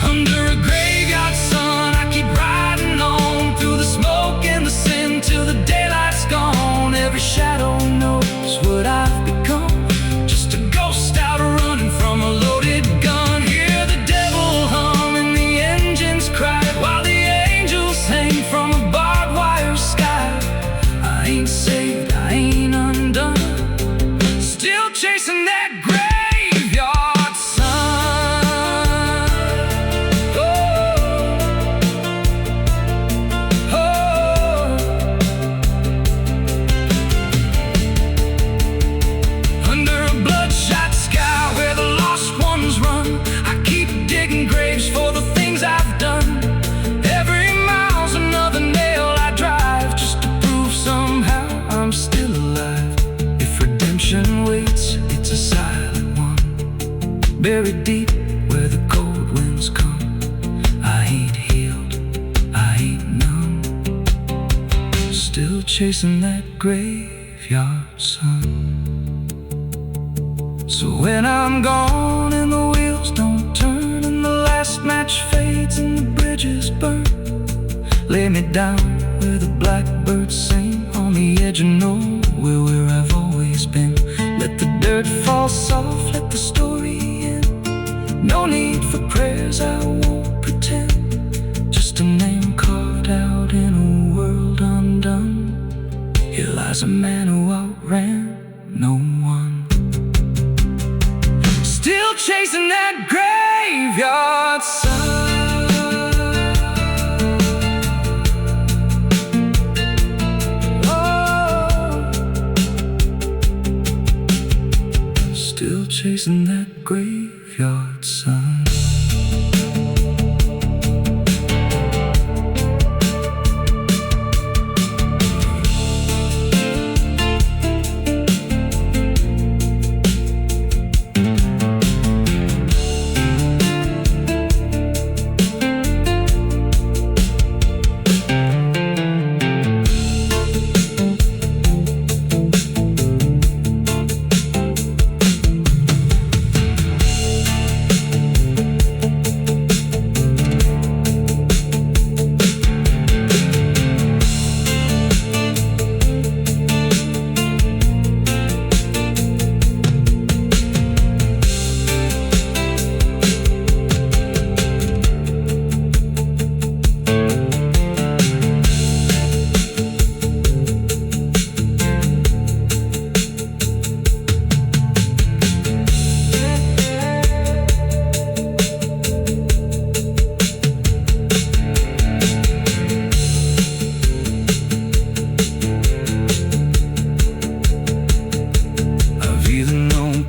Under a graveyard sun, I keep riding on through the smoke and the sin till the daylight's gone. Every shadow knows what I've become, just a ghost out running from a loaded gun. Hear the devil hum and the engines cry while the angels hang from a barbed wire sky. I ain't saved, I ain't undone, still chasing that graveyard sun. Oh, oh. Under a bloodshot sky where the lost ones run, I keep digging graves for the things I've done. Every mile's another nail I drive, just to prove somehow I'm still alive. If redemption waits, it's a silent one, buried deep where the cold winds come. I ain't healed, I ain't numb, still chasing that graveyard sun. So when I'm gone and the wheels don't turn and the last match fades and the bridges burn, lay me down where the blackbirds sing on the edge of nowhere where I've always been. Let the dirt fall soft, let the story end. No need for prayers, I won't pretend, just a name carved out in a world undone. Here lies a man who outran no one, still chasing that graveyard sun. Oh, still chasing that graveyard sun.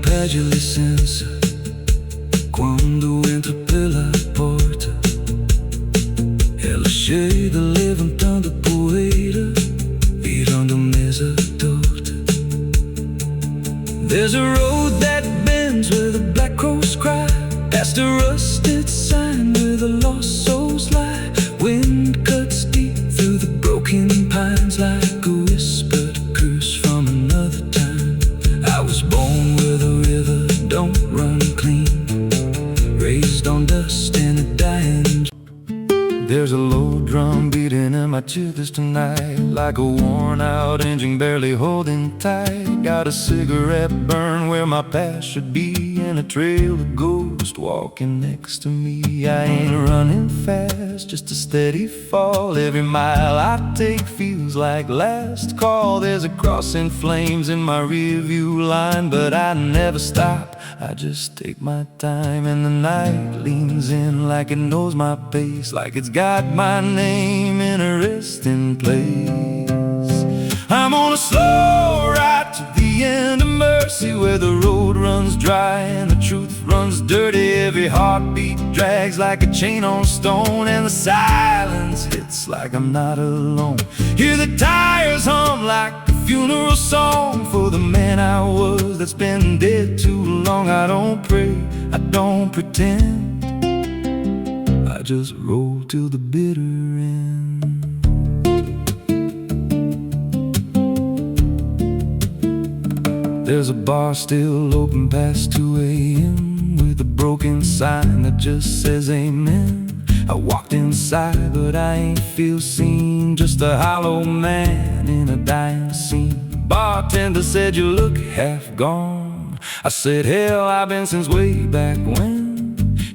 Pede licença quando entra pela porta. Ela chega levantando poeira, virando mesa torta. There's a road that bends where the black crows cry, past a rusted sign where the lost souls lie. Wind cuts deep through the broken pines like a whispered curse from another time. I was born where the river don't run clean, raised on dust and a dying. There's a low drum beating in my chithers tonight, like a worn out engine barely holding tight. Got a cigarette burn where my past should be, in a trail of ghosts walking next to me. I ain't running fast, just a steady fall. Every mile I take feels like last call. There's a cross in flames in my rearview line, but I never stop, I just take my time. And the night leans in like it knows my pace, like it's got my name in a resting place. I'm on a slow ride to the end of mercy, where the road runs dry and the truth runs dirty. Every heartbeat drags like a chain on stone, and the silence hits like I'm not alone. Hear the tires hum like a funeral song for the man I was that's been dead too long. I don't pray, I don't pretend, I just roll till the bitter end. There's a bar still open past 2 a.m. with a broken sign that just says amen. I walked inside but I ain't feel seen, just a hollow man in a dying scene. Bartender said you look half gone. I said hell, I've been since way back when.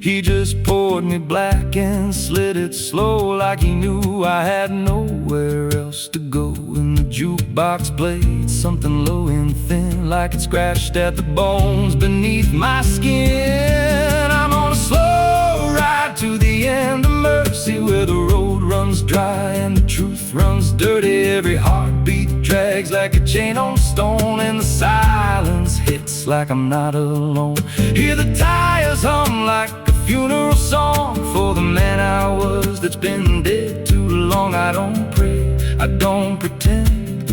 He just poured me black and slid it slow, like he knew I had nowhere else to go. And the jukebox played something low and thin, like it scratched at the bones beneath my skin. I'm on a slow ride to the end of mercy, where the road runs dry and the truth runs dirty. Every heartbeat drags like a chain on stone, and the silence hits like I'm not alone. Hear the tires hum like a funeral song for the man I was that's been dead too long. I don't pray, I don't pretend,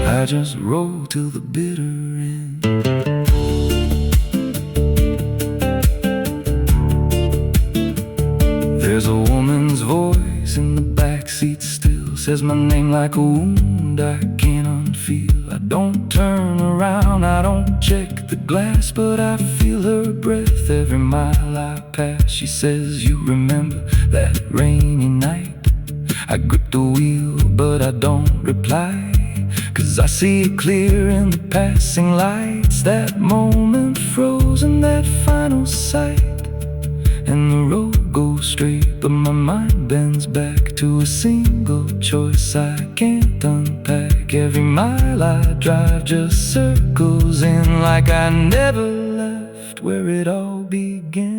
I just roll till the bitter end. There's a woman's voice in the backseat still, says my name like a wound I can't unfeel. I don't turn around, I don't check the glass, but I feel her breath every mile I pass. She says, you remember that rainy night? I grip the wheel but I don't reply, 'cause I see it clear in the passing lights. That moment frozen, that final sight, and the road goes straight, but my mind bends back to a single choice I can't unpack. Every mile I drive just circles in, like I never left where it all began.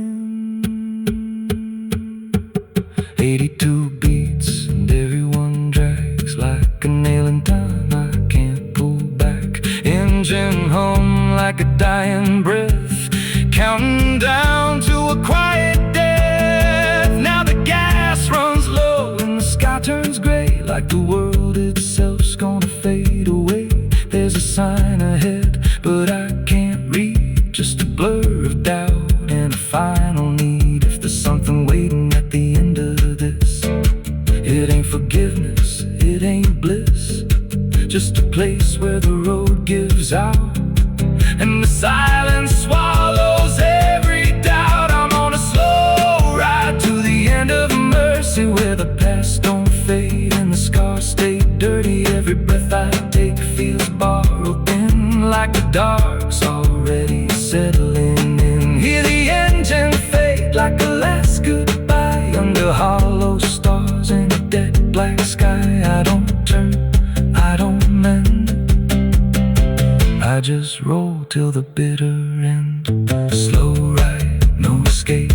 82 beats and everyone drags like a nail in time I can't pull back. Engine hum like a dying breath, counting down to a quiet death. Now the gas runs low and the sky turns gray, like the world itself's gonna fade away. There's a sign ahead but I can't read, just a blur of doubt and a final need. If there's something waiting at the end of this, it ain't forgiveness, it ain't bliss, just a place where the road gives out and the silence swallows every doubt. I'm on a slow ride to the end of mercy, where the past don't fade and the scars stay dirty. Every breath I take feels borrowed in, like the dark's already settling in. Hear the engine fade like a last goodbye under hollow stars in a dead black sky. I don't turn, I don't mend, I just roll till the bitter end. Slow ride, no escape,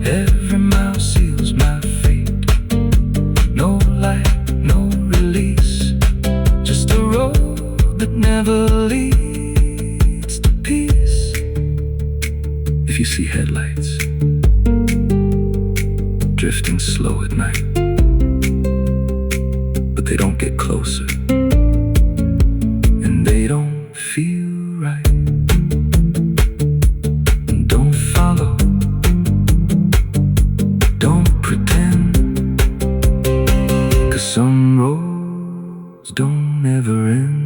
every mile seals my fate. No light, no release, just a road that never leads to peace. If you see headlights drifting slow at night, but they don't get closer, they don't feel right. Don't follow, don't pretend, 'cause some roads don't ever end.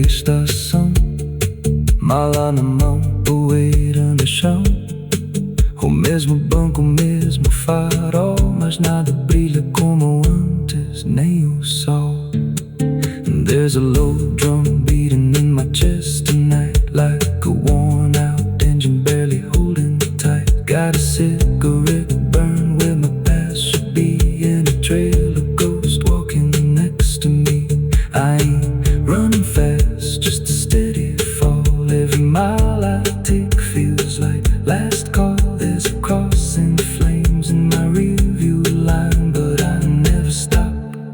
estação, mala na mão, poeira no chão. O mesmo banco, o mesmo farol, mas nada brilha como antes, nem o sol. There's a low drum beating in my chest tonight, like a worn out engine barely holding tight. Got a cigarette burn where my past should be, and a trail of ghosts walking next to me. I ain't running fast, just a steady fall. Every mile I take feels like last call. There's a cross in flames in my rearview line, but I never stop,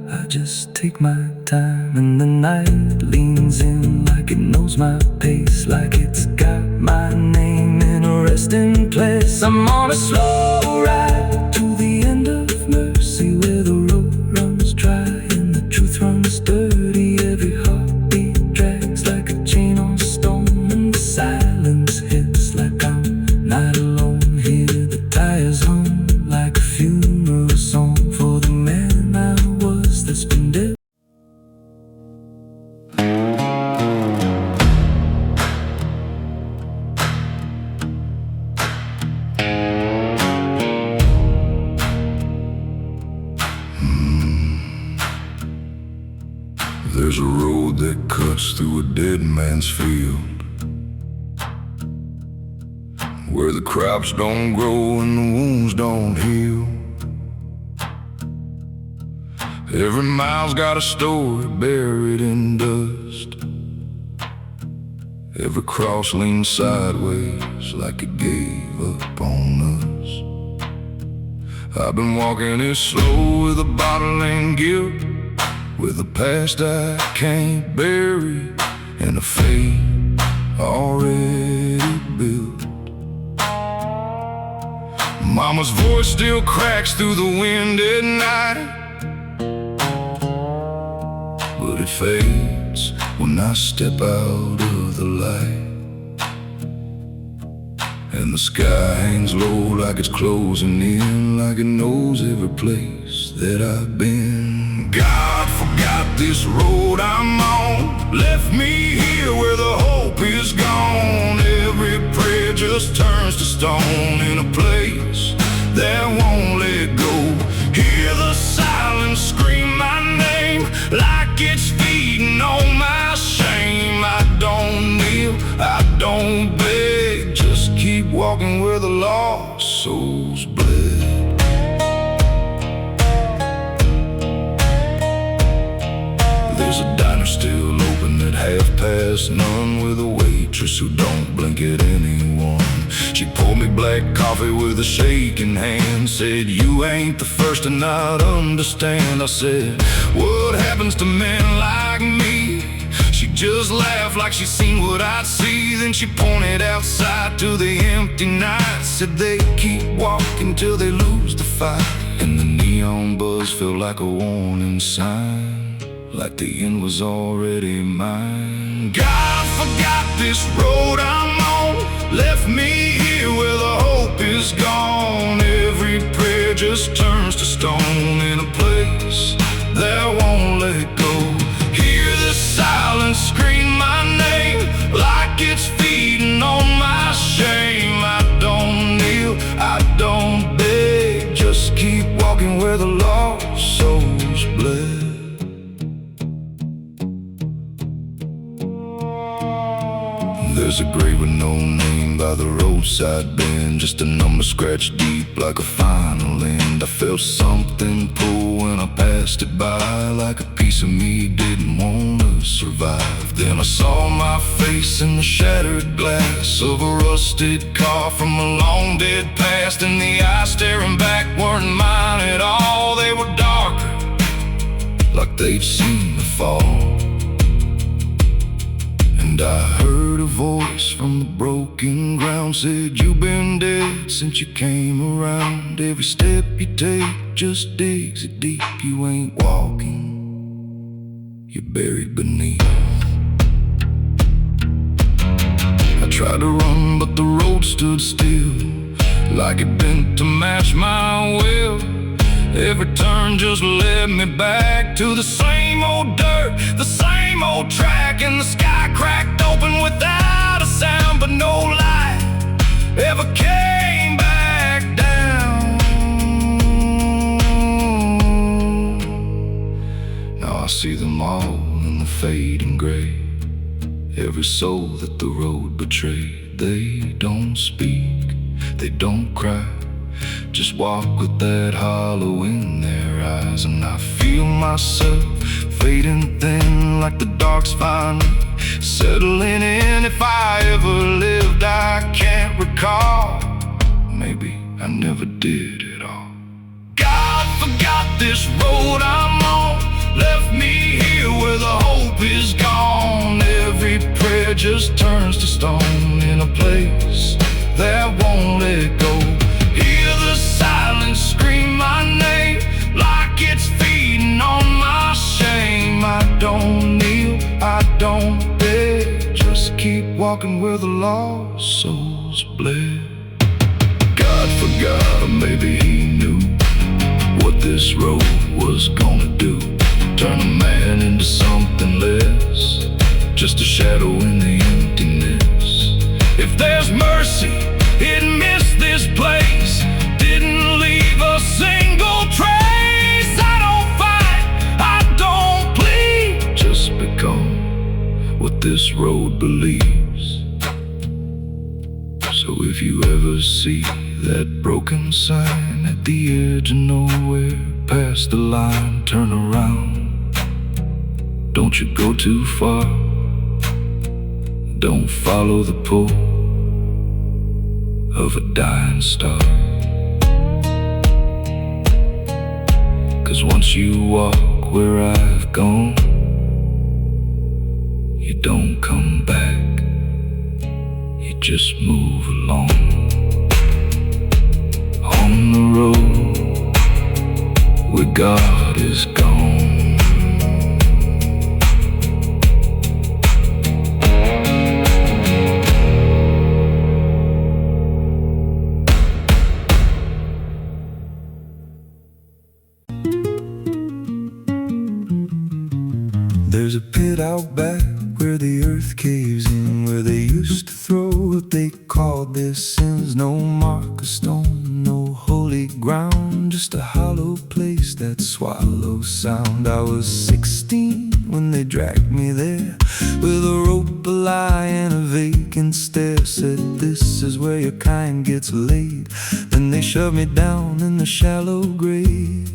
I just take my time. And the night leans in like it knows my pace, like it's got my name in a resting place. I'm on a slow ride to the end of mercy, where the road runs dry and the truth runs dirty. Every heartbeat drags like a chain on stone, and the silence hits like I'm not alone here. The tires hum like a funeral song for the man I was that's been dead. There's a road that cuts through a dead man's field, where the crops don't grow and the wounds don't heal. Every mile's got a story buried in dust. Every cross leans sideways like it gave up on us. I've been walking it slow with a bottle and guilt, with a past I can't bury and a fate already built. Mama's voice still cracks through the wind at night, but it fades when I step out of the light. And the sky hangs low like it's closing in, like it knows every place that I've been. God forgot this road I'm on, left me here where the hope is gone. Every prayer just turns to stone in a place that won't let go. Hear the silence scream my name like it's feeding on my shame. I don't kneel, I don't beg, just keep walking where the lost souls bled. There's a diner still open at none, with a waitress who don't blink at anyone. She poured me black coffee with a shaking hand, said, "You ain't the first to not understand." I said, "What happens to men like me?" She just laughed like she seen what I'd see. Then she pointed outside to the empty night, said they keep walking till they lose the fight. And the neon buzz felt like a warning sign, like the end was already mine. God forgot this road I'm on, left me here where the hope is gone. Every prayer just turns to stone in a place that won't let go. Hear the silence scream my name like it's feeding on my shame. I don't kneel, I don't beg, just keep walking where the lost souls bled. There's a grave with no name by the roadside bend, just a number scratched deep like a final end. I felt something pull when I passed it by, like a piece of me didn't want to survive. Then I saw my face in the shattered glass of a rusted car from a long dead past, and the eyes staring back weren't mine at all. They were darker, like they'd seen the fall. And I heard a voice from the broken ground, said, "You've been dead since you came around. Every step you take just digs it deep. You ain't walking, you're buried beneath." I tried to run, but the road stood still, like it bent to match my will. Every turn just led me back to the same old dirt, the same same old track, and the sky cracked open without a sound, but no light ever came back down. Now I see them all in the fading gray, every soul that the road betrayed. They don't speak, they don't cry, just walk with that hollow in their eyes. And I feel myself fading thin, like the dark's finally settling in. If I ever lived, I can't recall. Maybe I never did at all. God forgot this road I'm on, left me here where the hope is gone. Every prayer just turns to stone in a place that won't let go. Hear the silence scream my name like it's feeding on my shame. I don't kneel, I don't beg, just keep walking where the lost souls bled. God forgot, or maybe he knew what this road was gonna do. Turn a man into something less, just a shadow in the emptiness. If there's mercy, it missed this place, didn't leave a single trace. I don't fight, I don't plead, just become what this road believes. So if you ever see that broken sign at the edge of nowhere, past the line, turn around. Don't you go too far, don't follow the pull of a dying star. 'Cause once you walk where I've gone, you don't come back, you just move along. On the road where God is gone. There's a pit out back where the earth caves in, where they used to throw what they called their sins. No mark of stone, no holy ground, just a hollow place that swallows sound. I was 16 when they dragged me there, with a rope, a lie, and a vacant stare. Said, this is where your kind gets laid. Then they shoved me down in the shallow grave,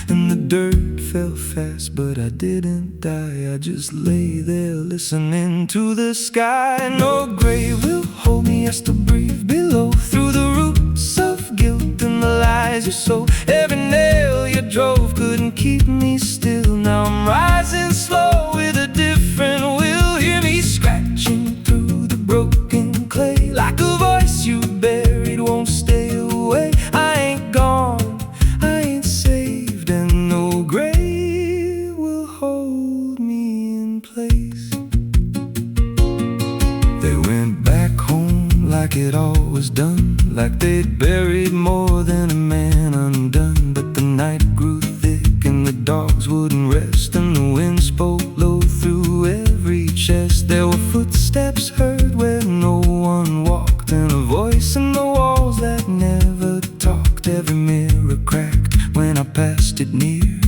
and the dirt fell fast, but I didn't die. I just lay there listening to the sky. No grave will hold me, I still breathe below, through the roots of guilt and the lies you sow. Every nail you drove couldn't keep me still. Now I'm rising slow with a different will. Hear me scratching through the broken clay, like a voice you buried won't stay away. I ain't gone, I ain't saved, and no grave will hold me in place. They went back home like it all was done, like they'd buried more than a man undone. But the night grew thick and the dogs wouldn't rest, and the wind spoke low through every chest. There were footsteps heard where no one walked, and a voice in the walls that never talked. Every mirror cracked when I passed it near,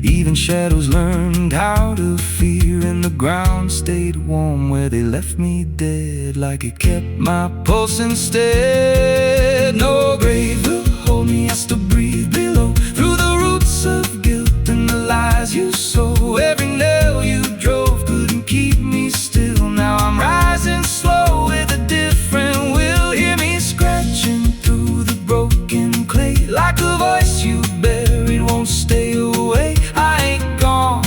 even shadows learned how to fear. And the ground stayed warm where they left me dead, like it kept my pulse instead. No grave will hold me, I still breathe below, through the roots of guilt and the lies you sow. Every nail you drove couldn't keep me still. Now I'm rising slow with a different will. Hear me scratching through the broken clay, like a voice you buried won't stay away. I ain't gone,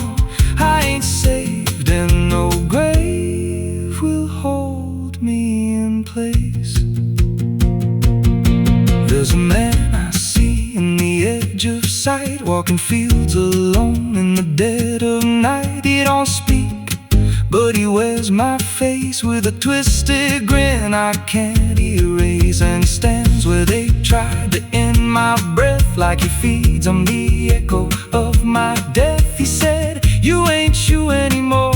I ain't saved, and no grave will hold me in place. There's a man I see in the edge of sight, walking fields alone in the dead of night. He don't speak, but he wears my face with a twisted grin I can't erase. And he stands where they tried to end my breath, like he feeds on the echo of my death. He said, you ain't you anymore,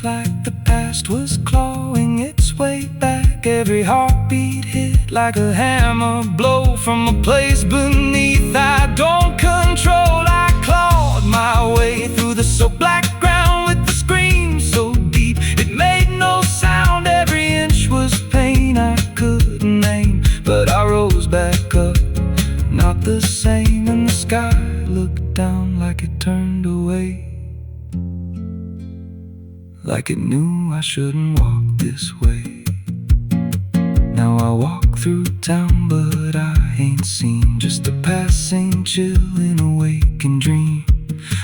like the past was clawing its way back. Every heartbeat hit like a hammer blow from a place beneath I don't control. I clawed my way through the soap black ground with the scream so deep it made no sound. Every inch was pain I couldn't name, but I rose back up, not the same. And the sky looked down like it turned away, like it knew I shouldn't walk this way. Now I walk through town, but I ain't seen just a passing chill in a waking dream.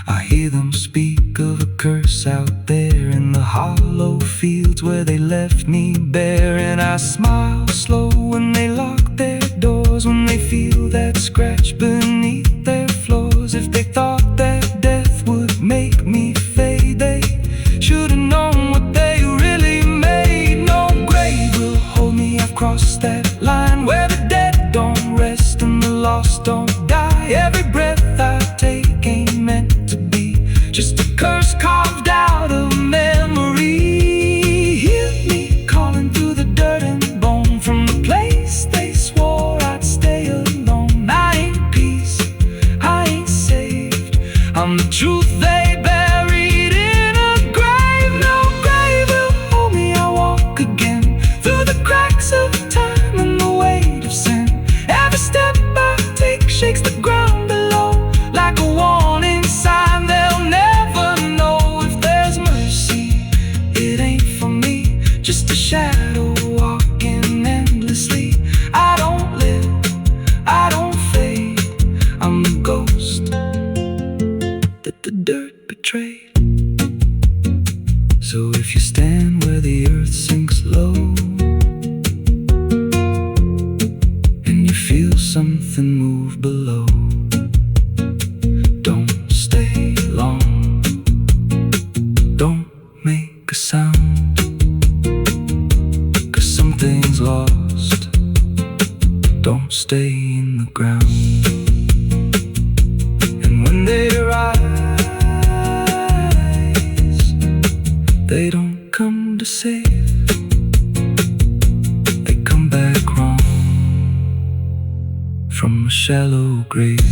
I hear them speak of a curse out there in the hollow fields where they left me bare. And I smile slow when they lock their doors, when they feel that scratch beneath their floors. If they thought that death would make me fade, they should've known what they really made. No grave will hold me, I've crossed that line where the dead don't rest and the lost don't die. Every breath I take ain't meant to be, just a curse carved out of memory. Hear me calling through the dirt and bone from the place they swore I'd stay alone. I ain't peace, I ain't saved, I'm the truth they buried in a grave. No grave will hold me, I walk again through the cracks of time and the weight of sin. Every step I take shakes the ground below like a warning sign. They'll never know if there's mercy, it ain't for me, just a shadow walking endlessly. I don't live, I don't fade, I'm the ghost that the dirt betrayed. So if you stand where the earth sinks low and you feel something move below, don't stay long, don't make a sound, 'cause something's lost. Don't stay in the ground. And when they rise, they don't come to save, they come back wrong from a shallow grave.